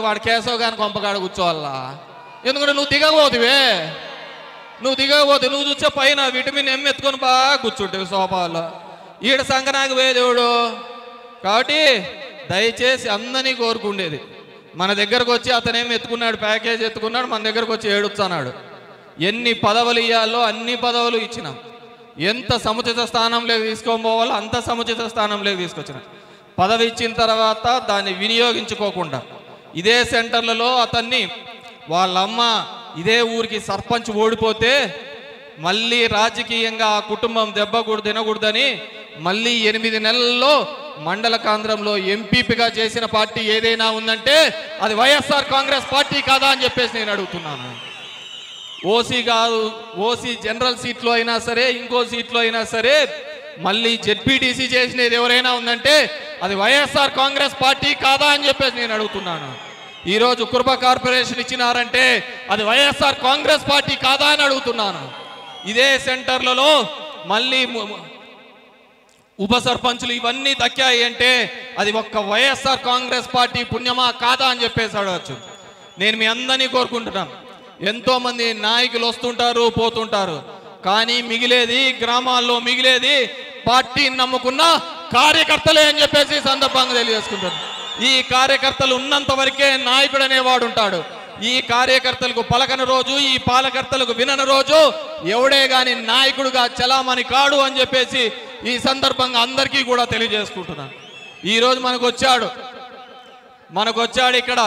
వాడు కేశవ్ గాని కొంపకాడ కూర్చోవాలా? ఎందుకంటే నువ్వు దిగబోతువే. నువ్వు చూసే పైన విటమిన్ ఎం ఎత్తుకొని బాగా కూర్చుంటావు సోఫాలో. ఈడ సంకనాకి పోయేదేవుడు. కాబట్టి దయచేసి అందరినీ కోరుకుండేది, మన దగ్గరకు వచ్చి అతనేమి ఎత్తుకున్నాడు, ప్యాకేజ్ ఎత్తుకున్నాడు, మన దగ్గరకు వచ్చి ఏడుస్తున్నాడు. ఎన్ని పదవులు ఇవ్వాలో అన్ని పదవులు ఇచ్చినాం. ఎంత సముచిత స్థానంలోకి తీసుకొని పోవాలో అంత సముచిత స్థానంలోకి తీసుకొచ్చినాం. పదవి ఇచ్చిన తర్వాత దాన్ని వినియోగించుకోకుండా ఇదే సెంటర్లలో అతన్ని వాళ్ళమ్మ ఇదే ఊరికి సర్పంచ్ ఓడిపోతే మళ్ళీ రాజకీయంగా ఆ కుటుంబం తినకూడదని మళ్ళీ 8 నెలల్లో మండల కేంద్రంలో ఎంపీపీగా చేసిన పార్టీ ఏదైనా ఉందంటే అది వైఎస్ఆర్ కాంగ్రెస్ పార్టీ కాదా అని చెప్పేసి నేను అడుగుతున్నాను. ఓసీ కాదు, ఓసీ జనరల్ సీట్లో అయినా సరే ఇంకో సీట్లో అయినా సరే మళ్ళీ జెడ్పీటీసీ చేసినది ఎవరైనా ఉందంటే అది వైఎస్ఆర్ కాంగ్రెస్ పార్టీ కాదా అని చెప్పేసి నేను అడుగుతున్నాను. ఈరోజు కుర్బ కార్పొరేషన్ ఇచ్చినారంటే అది వైఎస్ఆర్ కాంగ్రెస్ పార్టీ కాదా అని అడుగుతున్నాను. ఇదే సెంటర్లలో మళ్ళీ ఉప సర్పంచులు ఇవన్నీ దక్కాయి అంటే అది ఒక్క వైఎస్ఆర్ కాంగ్రెస్ పార్టీ పుణ్యమా కాదా అని చెప్పేసి అడగచ్చు. నేను మీ అందరినీ కోరుకుంటున్నాను. ఎంతో మంది నాయకులు వస్తుంటారు పోతుంటారు, కానీ మిగిలేది గ్రామాల్లో మిగిలేది పార్టీని నమ్ముకున్న కార్యకర్తలే అని చెప్పేసి సందర్భంగా తెలియజేసుకుంటారు. ఈ కార్యకర్తలు ఉన్నంత వరకే నాయకుడు అనేవాడు ఉంటాడు. ఈ కార్యకర్తలకు పలకని రోజు, ఈ పాలకర్తలకు వినని రోజు ఎవడే గాని నాయకుడుగా చలామణి కాడు అని చెప్పేసి ఈ సందర్భంగా అందరికీ కూడా తెలియజేసుకుంటున్నాను. ఈరోజు మనకు వచ్చాడు ఇక్కడ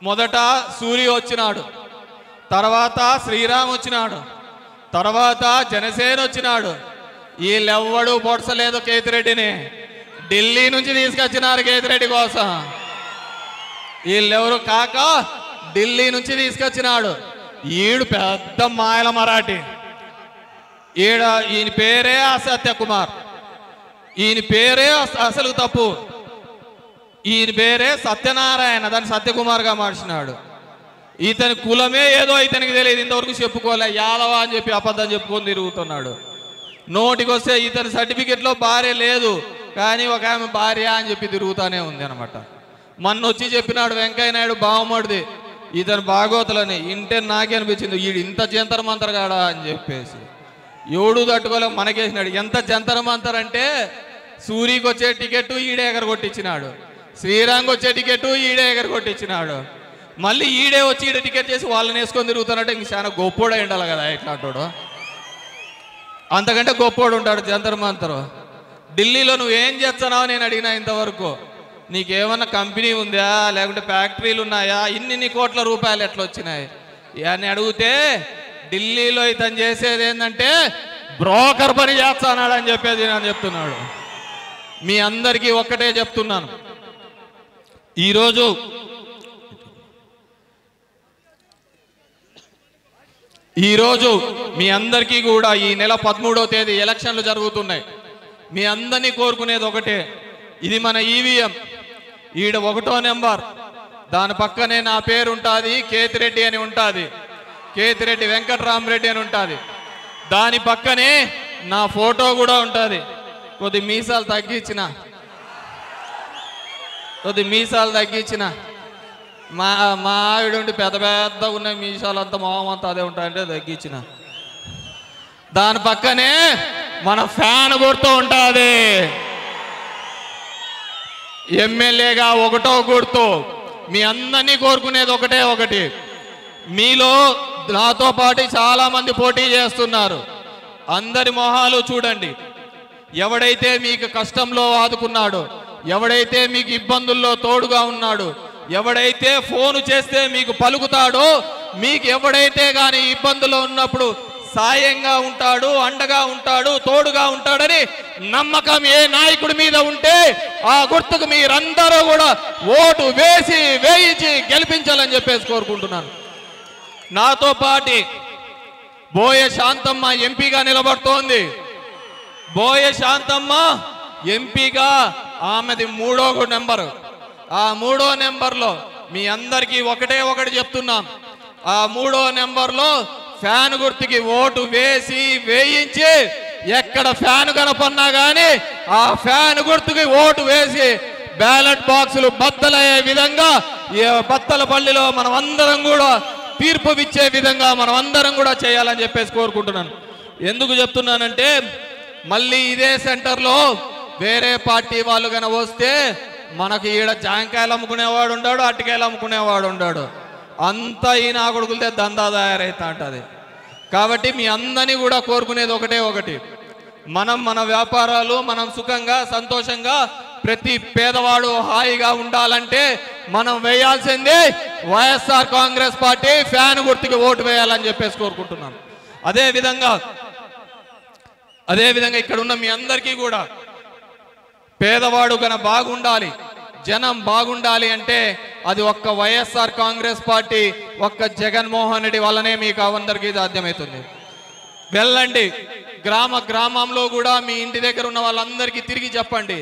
మొదట సూర్య వచ్చినాడు, తర్వాత శ్రీరామ్ వచ్చినాడు, తర్వాత జనసేన వచ్చినాడు. వీళ్ళెవ్వడు పొడసలేదు కేతిరెడ్డిని. ఢిల్లీ నుంచి తీసుకొచ్చినారు కేతిరెడ్డి కోసం. వీళ్ళెవరు కాక ఢిల్లీ నుంచి తీసుకొచ్చినాడు. ఈడు పెద్ద మాయల మరాఠీ. ఈయన పేరే అసత్యకుమార్. ఈయన పేరే అసలు తప్పు. ఈయన పేరే సత్యనారాయణ, దాన్ని సత్యకుమార్గా మార్చినాడు. ఇతని కులమే ఏదో ఇతనికి తెలియదు, ఇంతవరకు చెప్పుకోలే, యాదవ అని చెప్పి అబద్ధం చెప్పుకొని తిరుగుతున్నాడు. నోటికి వస్తే ఇతని సర్టిఫికెట్లో భార్య లేదు, కానీ ఒక ఆమె భార్య అని చెప్పి తిరుగుతానే ఉంది అనమాట. మొన్న వచ్చి చెప్పినాడు వెంకయ్య నాయుడు బావమడిది ఇతను భాగవతులని. ఇంటే నాకే అనిపించింది వీడు ఇంత జంతర్ మంతర్ కాడా అని చెప్పేసి. ఎవడు తట్టుకోలే మనకేసినాడు. ఎంత జంతర్ మంతర్ అంటే సూరికి వచ్చే టికెట్ ఈడే ఎగరగొట్టించినాడు, శ్రీరాంగ్ వచ్చే టికెట్ ఈడే ఎగరగొట్టించినాడు, మళ్ళీ ఈడే వచ్చి ఈడే టికెట్ చేసి వాళ్ళని వేసుకొని తిరుగుతానంటే ఇంక చాలా గొప్పోడే ఉండాలి కదా ఇట్లాంటోడు. అంతకంటే గొప్పోడు ఉంటాడు జంతర్ మంతరు. ఢిల్లీలో నువ్వేం చేస్తున్నావు నేను అడిగినా ఇంతవరకు. నీకేమన్నా కంపెనీ ఉందా, లేకుంటే ఫ్యాక్టరీలు ఉన్నాయా, ఇన్ని కోట్ల రూపాయలు ఎట్లా వచ్చినాయి అని అడిగితే ఢిల్లీలో ఇతను చేసేది ఏంటంటే బ్రోకర్ పని చేస్తున్నాడు అని చెప్పేది నేను చెప్తున్నాడు. మీ అందరికీ ఒక్కటే చెప్తున్నాను, ఈరోజు మీ అందరికీ కూడా ఈ నెల 13వ తేదీ ఎలక్షన్లు జరుగుతున్నాయి. మీ అందరినీ కోరుకునేది ఒకటే, ఇది మన ఈవీఎం, ఈడ 1వ నెంబర్, దాని పక్కనే నా పేరు ఉంటుంది, కేతిరెడ్డి అని ఉంటుంది, కేతిరెడ్డి వెంకటరామరెడ్డి అని ఉంటుంది. దాని పక్కనే నా ఫోటో కూడా ఉంటుంది. కొద్ది మీసాలు తగ్గించిన మా ఆవిడ ఉండి పెద్ద పెద్దగా ఉన్న మీసాలు అంతా మొహం అంతా అదే ఉంటాయంటే తగ్గించిన. దాని పక్కనే మన ఫ్యాన్ గుర్తు ఉంటుంది, ఎమ్మెల్యేగా 1వ గుర్తు. మీ అందరినీ కోరుకునేది ఒకటి, మీలో నాతో పాటు చాలా మంది పోటీ చేస్తున్నారు. అందరి మొహాలు చూడండి. ఎవడైతే మీకు కష్టంలో ఆదుకున్నాడో, ఎవడైతే మీకు ఇబ్బందుల్లో తోడుగా ఉన్నాడో, ఎవడైతే ఫోను చేస్తే మీకు పలుకుతాడో, మీకు ఎవడైతే కానీ ఇబ్బందుల్లో ఉన్నప్పుడు సాయంగా ఉంటాడు, అండగా ఉంటాడు, తోడుగా ఉంటాడని నమ్మకం ఏ నాయకుడి మీద ఉంటే ఆ గుర్తుకు మీరందరూ కూడా ఓటు వేయించి గెలిపించాలని చెప్పేసి కోరుకుంటున్నాను. నాతో పాటి బోయ శాంతమ్మ ఎంపీగా నిలబడుతోంది. బోయ శాంతమ్మ ఎంపీగా ఆమెది 3వ నెంబరు. ఆ 3వ నెంబర్లో మీ అందరికీ ఒకటి చెప్తున్నాం, ఆ 3వ నెంబర్లో ఫ్యాన్ గుర్తుకి ఓటు వేయించి ఎక్కడ ఫ్యాన్ కనపన్నా కానీ ఆ ఫ్యాన్ గుర్తుకి ఓటు వేసి బ్యాలెట్ బాక్సులు బద్దలయ్యే విధంగా బత్తలపల్లిలో మనం అందరం కూడా తీర్పు ఇచ్చే విధంగా మనం అందరం కూడా చేయాలని చెప్పేసి కోరుకుంటున్నాను. ఎందుకు చెప్తున్నానంటే మళ్ళీ ఇదే సెంటర్లో వేరే పార్టీ వాళ్ళు కనుక వస్తే మనకు ఈడ జాంకాయలు అమ్ముకునేవాడు ఉన్నాడు, అట్టికాయలు అమ్ముకునేవాడు ఉన్నాడు, అంతా ఈ నా కొడుకులతో దందా తయారైతా ఉంటుంది. కాబట్టి మీ అందరినీ కూడా కోరుకునేది ఒకటి, మనం మన వ్యాపారాలు మనం సుఖంగా సంతోషంగా ప్రతి పేదవాడు హాయిగా ఉండాలంటే మనం వేయాల్సిందే వైఎస్ఆర్ కాంగ్రెస్ పార్టీ ఫ్యాన్ గుర్తుకి ఓటు వేయాలని చెప్పేసి కోరుకుంటున్నాను. అదేవిధంగా ఇక్కడ ఉన్న మీ అందరికీ కూడా పేదవాడు కన బాగుండాలి, జనం బాగుండాలి అంటే అది ఒక్క వైఎస్ఆర్ కాంగ్రెస్ పార్టీ, ఒక్క జగన్మోహన్ రెడ్డి వల్లనే మీకు అందరికీ సాధ్యమవుతుంది. వెళ్ళండి గ్రామంలో కూడా మీ ఇంటి దగ్గర ఉన్న వాళ్ళందరికీ తిరిగి చెప్పండి.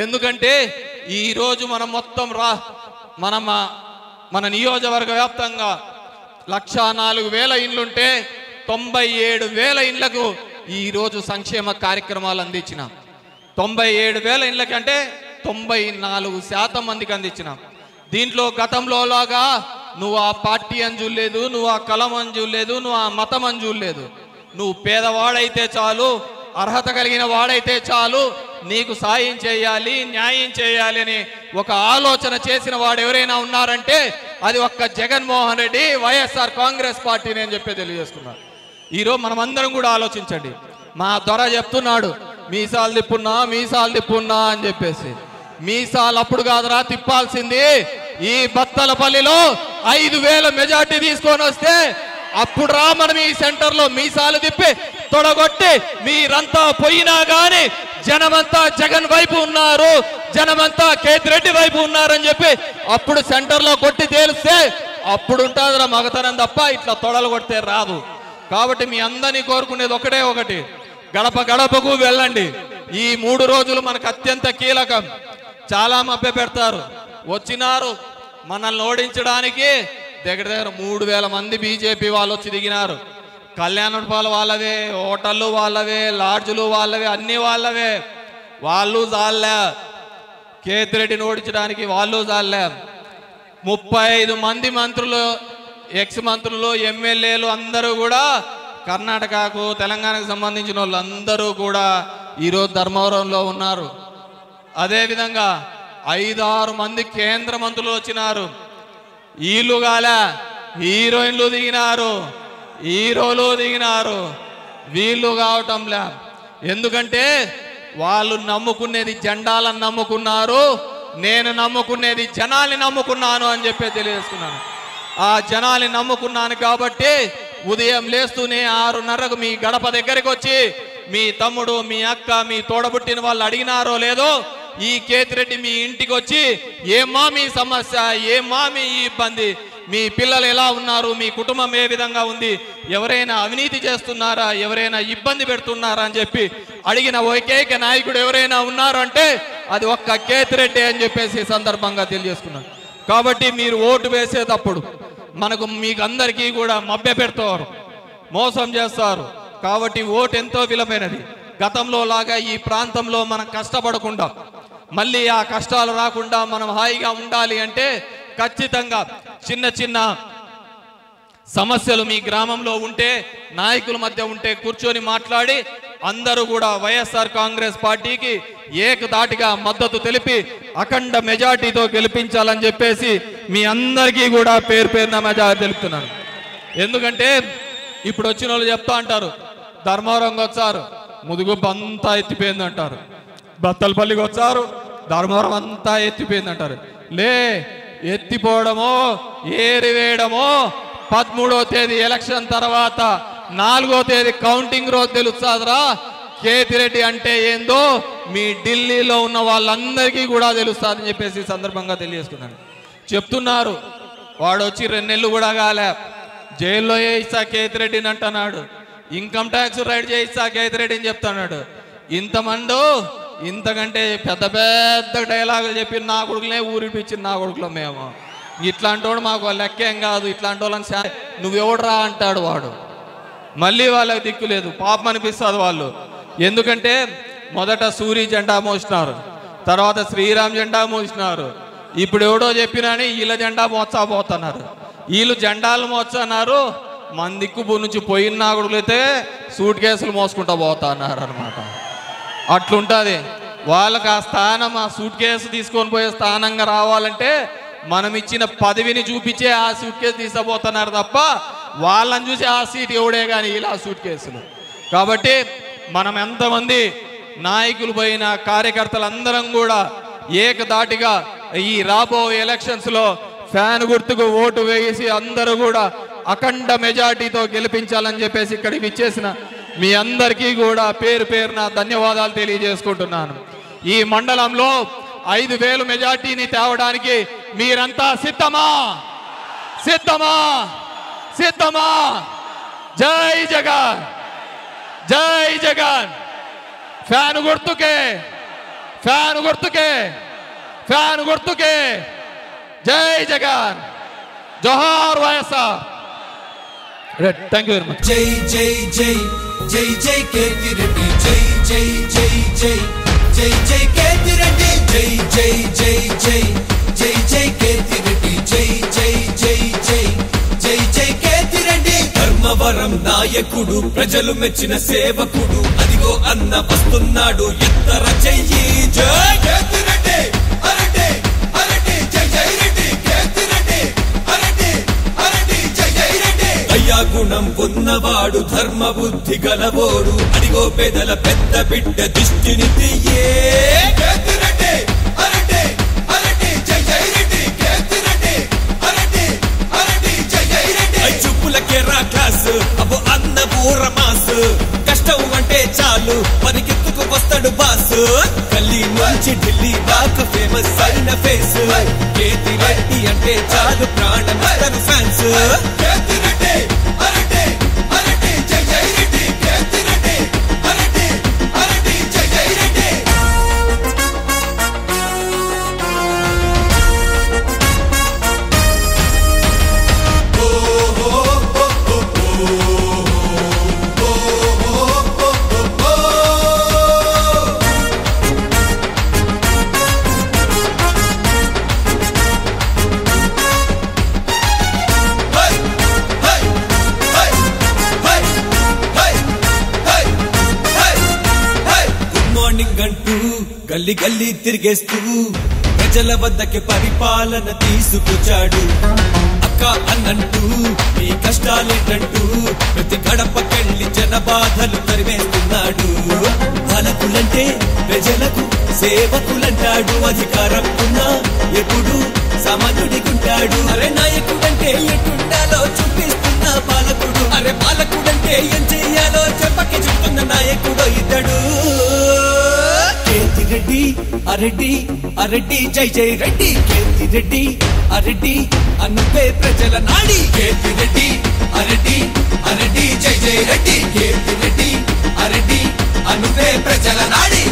ఎందుకంటే ఈరోజు మనం మొత్తం మన నియోజకవర్గ వ్యాప్తంగా 104,000 ఇండ్లుంటే 97,000 ఇండ్లకు ఈరోజు సంక్షేమ కార్యక్రమాలు అందించినాం. 97,000 ఇండ్లకంటే 94% మందికి అందించినాం. దీంట్లో గతంలో లాగా నువ్వు ఆ పార్టీ అని చూడలేదు, నువ్వు ఆ కలం అని చూడలేదు, నువ్వు ఆ మతం అని చూడలేదు. నువ్వు పేదవాడైతే చాలు, అర్హత కలిగిన వాడైతే చాలు, నీకు సాయం చేయాలి, న్యాయం చేయాలి అని ఒక ఆలోచన చేసిన వాడు ఎవరైనా ఉన్నారంటే అది ఒక్క జగన్మోహన్ రెడ్డి వైఎస్ఆర్ కాంగ్రెస్ పార్టీ అని చెప్పి తెలియజేస్తున్నారు. ఈరోజు మనం అందరం కూడా ఆలోచించండి. మా దొర చెప్తున్నాడు మీసాలు తిప్పున్నా అని చెప్పేసి. మీసాలు అప్పుడు కాదురా తిప్పాల్సింది, ఈ బత్తలపల్లిలో 5,000 మెజార్టీ తీసుకొని వస్తే అప్పుడు రా మనం ఈ సెంటర్లో మీసాలు తిప్పి తొడగొట్టి మీరంతా పోయినా గాని జనమంతా జగన్ వైపు ఉన్నారు, జనమంతా కేతిరెడ్డి వైపు ఉన్నారని చెప్పి అప్పుడు సెంటర్లో కొట్టి తేలిస్తే అప్పుడు ఉంటుందిరా మగతనం తప్ప ఇట్లా తొడలు కొడితే రాదు. కాబట్టి మీ అందరినీ కోరుకునేది ఒకటి, గడప గడపకు వెళ్ళండి. ఈ 3 రోజులు మనకు అత్యంత కీలకం. చాలా మభ్య పెడతారు, వచ్చినారు మనల్ని ఓడించడానికి, దగ్గర దగ్గర 3000 మంది బీజేపీ వాళ్ళు వచ్చి దిగినారు. కళ్యాణపాలు వాళ్ళవే, హోటళ్ళు వాళ్ళవే, లాడ్జులు వాళ్ళవే, అన్ని వాళ్ళవే. వాళ్ళు జాలే, కేతిరెడ్డిని ఓడించడానికి వాళ్ళు జాలే. 35 మంది మంత్రులు, ఎక్స్ మంత్రులు, ఎమ్మెల్యేలు అందరూ కూడా కర్ణాటకకు, తెలంగాణకు సంబంధించిన వాళ్ళు అందరూ కూడా ఈరోజు ధర్మవరంలో ఉన్నారు. అదేవిధంగా 5-6 మంది కేంద్ర మంత్రులు వచ్చినారు. వీళ్ళు గాల హీరోయిన్లు దిగినారు, హీరోలు దిగినారు. వీళ్ళు కావటంలే. ఎందుకంటే వాళ్ళు నమ్ముకునేది జెండాలను నమ్ముకున్నారు, నేను నమ్ముకునేది జనాల్ని నమ్ముకున్నాను అని చెప్పి తెలియజేసుకున్నాను. ఆ జనాల్ని నమ్ముకున్నాను కాబట్టి ఉదయం లేస్తూనే 6:30కు మీ గడప దగ్గరికి వచ్చి మీ తమ్ముడు, మీ అక్క, మీ తోడబుట్టిన వాళ్ళు అడిగినారో లేదో ఈ కేతిరెడ్డి మీ ఇంటికి వచ్చి ఏమా మీ సమస్య, ఏమా మీ ఇబ్బంది, మీ పిల్లలు ఎలా ఉన్నారు, మీ కుటుంబం ఏ విధంగా ఉంది, ఎవరైనా అవినీతి చేస్తున్నారా, ఎవరైనా ఇబ్బంది పెడుతున్నారా అని చెప్పి అడిగిన ఏకైక నాయకుడు ఎవరైనా ఉన్నారు అంటే అది ఒక్క కేతిరెడ్డి అని చెప్పేసి సందర్భంగా తెలియజేసుకున్నాను. కాబట్టి మీరు ఓటు వేసేటప్పుడు మీకు అందరికీ కూడా మభ్య పెడతారు, మోసం చేస్తారు. కాబట్టి ఓటు ఎంతో విలువైనది. గతంలో లాగా ఈ ప్రాంతంలో మనం కష్టపడకుండా మళ్ళీ ఆ కష్టాలు రాకుండా మనం హాయిగా ఉండాలి అంటే ఖచ్చితంగా చిన్న చిన్న సమస్యలు మీ గ్రామంలో ఉంటే, నాయకుల మధ్య ఉంటే కూర్చొని మాట్లాడి అందరూ కూడా వైఎస్ఆర్ కాంగ్రెస్ పార్టీకి ఏకదాటిగా మద్దతు తెలిపి అఖండ మెజార్టీతో గెలిపించాలని చెప్పేసి మీ అందరికీ కూడా పేరు పేరున మెజార్టీ తెలుపుతున్నాను. ఎందుకంటే ఇప్పుడు వచ్చిన వాళ్ళు చెప్తా అంటారు, ధర్మవరంకి వచ్చారు ముదుగుబ్బ అంతా ఎత్తిపోయింది అంటారు, బత్తలపల్లికి వచ్చారు ధర్మవరం అంతా ఎత్తిపోయింది అంటారు. లే, ఎత్తిపోవడమో ఏరివేయడమో 13వ తేదీ ఎలక్షన్ తర్వాత 4వ తేదీ కౌంటింగ్ రోజు తెలుస్తాదిరా. కేతిరెడ్డి అంటే ఏందో మీ ఢిల్లీలో ఉన్న వాళ్ళందరికీ కూడా తెలుస్తుందని చెప్పేసి సందర్భంగా తెలియజేసుకున్నాను. చెప్తున్నారు వాడు వచ్చి 2 నెలలు కూడా కాలే, జైల్లో వేయిస్తా కేతిరెడ్డిని అంటున్నాడు, ఇన్కమ్ ట్యాక్స్ రైడ్ చేయిస్తా కేతిరెడ్డిని చెప్తున్నాడు. ఇంతమంది ఇంతకంటే పెద్ద పెద్ద డైలాగులు చెప్పి నా కొడుకులే ఊరిపించింది నా కొడుకులో మేము. ఇట్లాంటి వాడు మాకు లెక్కేం కాదు, ఇట్లాంటి వాళ్ళని నువ్వెవడరా అంటాడు వాడు. మళ్ళీ వాళ్ళకి దిక్కు లేదు, పాపం అనిపిస్తుంది వాళ్ళు. ఎందుకంటే మొదట సూరి జెండా మోసినారు, తర్వాత శ్రీరామ్ జెండా మోసినారు, ఇప్పుడు ఎవడో చెప్పినని వీళ్ళ జెండా మోసపోతున్నారు. వీళ్ళు జెండాలు మోస్తున్నారు, మన దిక్కు నుంచి పోయిన నాగుడులైతే సూట్ కేసులు మోసుకుంటూ పోతున్నారు అనమాట. అట్లుంటుంది వాళ్ళకి ఆ స్థానం, ఆ సూట్ కేసు తీసుకొని పోయే స్థానంగా రావాలంటే మనం ఇచ్చిన పదవిని చూపించే ఆ సూట్ కేసు తీసుకుపోతున్నారు తప్ప వాళ్ళని చూసి ఆ సీట్ ఎవడే కానీ ఇలా సూట్ కేసులు. కాబట్టి మనం ఎంతమంది నాయకులు పోయిన కార్యకర్తలందరం కూడా ఏకదాటిగా ఈ రాబో ఎలక్షన్స్లో ఫ్యాన్ గుర్తుకు ఓటు వేసి అందరూ కూడా అఖండ మెజార్టీతో గెలిపించాలని చెప్పేసి ఇక్కడికి ఇచ్చేసిన మీ అందరికీ కూడా పేరు పేరున ధన్యవాదాలు తెలియజేసుకుంటున్నాను. ఈ మండలంలో 5000 మెజార్టీని తేవడానికి మీరంతా సిద్ధమా? సిద్ధమా? సిద్ధమా? జై జగన్, జై జగన్. ఫ్యాన్ గుర్తుకే, ఫ్యాన్ గుర్తుకే, ఫ్యాన్ గుర్తుకే. జై జగన్, జోహార్ YSR. Thank you very much. జై జై జై జై జై కేతిరెడ్డి, జై జై జై జై జై జై కేతిరెడ్డి, జై జై జై జై జై జై కేతిరెడ్డి, జై జై జై జై జై జై కేతిరెడ్డి. ధర్మవరం నాయకుడు, ప్రజలు మెచ్చిన సేవకుడు, అదిగో అన్న వస్తున్నాడు ఎత్తర చెయ్యి. జై కేతిరెడ్డి, అరటి అరటి జై జై రెడ్డి, కేతిరెడ్డి అరటి అరటి జై జై రెడ్డి. దయా గుణం ఉన్నవాడు, ధర్మ బుద్ధి గలవోడు, అడిగో పేదల పెద్ద బిడ్డ దిష్టిని తీయే. కేతిరెడ్డి అరటి అరటి జై జై రెడ్డి, కేతిరెడ్డి అరటి అరటి జై జై రెడ్డి. చూపులకే రా క్లాస్, అబ్బో అన్న ఊర మాస్, కష్టం అంటే చాలు పరిగెత్తుకు వస్తాడు బాస్. గల్లీ నుంచి ఢిల్లీ దాకా ఫేమస్ అయిన ఫేస్, కేతిరెడ్డి అంటే చాలు ప్రాణం ఫ్యాన్స్. కేతిరెడ్డి అరటి అరటి జై జై రెడ్డి, కేతిరెడ్డి అరటి అరటి జై జై రెడ్డి. గల్లి గల్లి తిరిగేస్తూ ప్రజల వద్దకి పరిపాలన తీసుకొచ్చాడు. అక్క అన్నంటూ మీ కష్టాలేటంటూ ప్రతి గడపకెళ్ళి జన బాధలు తరివేస్తున్నాడు. పాలకులంటే ప్రజలకు సేవకులంటాడు. అధికారం ఉన్నా ఎప్పుడు సమానుడికుంటాడు. అరే నాయకుడంటే ఎట్టుండాలో చూపిస్తున్న పాలకుడు. అరే పాలకుడంటే ఏం చెయ్యాలో చెప్పకి చెప్తున్న నాయకుడు ఇతడు. కేతిరెడ్డి అరెడ్డి అరెడ్డి జై జై రెడ్డి. కేతిరెడ్డి అరెడ్డి అనుపే ప్రజల నాడి. కేతిరెడ్డి అరెడ్డి అరెడ్డి జై జై రెడ్డి. కేతిరెడ్డి అరెడ్డి అనుపే ప్రజల నాడి.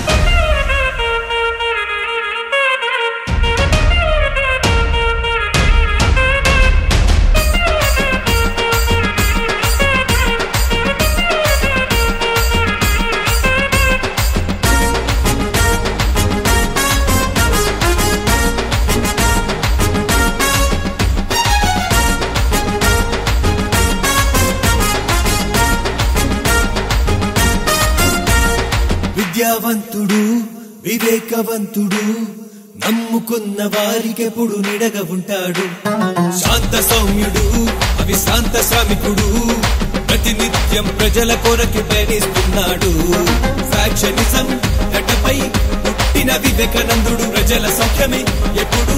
విద్యావంతుడు వివేకవంతుడు నమ్ముకున్న వారికెప్పుడు నిడగా ఉంటాడు. శాంత సౌమ్యుడు అవిశ్రాంత శ్రామికుడు ప్రతినిత్యం ప్రజల కొరకు ప్రయాణిస్తున్నాడు. ఫ్యాక్షనిజం గడ్డపై పుట్టిన వివేకానందుడు ప్రజల సౌఖ్యమే ఎప్పుడు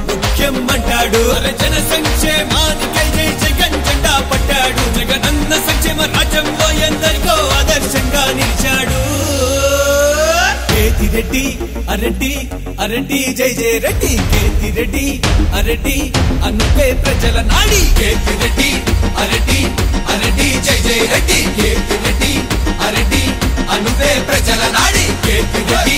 ముఖ్యం అంటాడు. జన సంక్షేమానికై జై జగన్ జెండా పట్టాడు. జగనన్న సంక్షేమ రాజ్యంలో ఎందరికో ఆదర్శంగా నిలిచాడు. కేతిరెడ్డి అరెడ్డి అరెడ్డి జై జై రెడ్డి. కేతిరెడ్డి అరెడ్డి అనుపే ప్రజల నాడి. కేతిరెడ్డి అరెడ్డి అరెడ్డి జై జై రెడ్డి. కేతిరెడ్డి అరెడ్డి అనుపే ప్రజల నాడి. కేతిరెడ్డి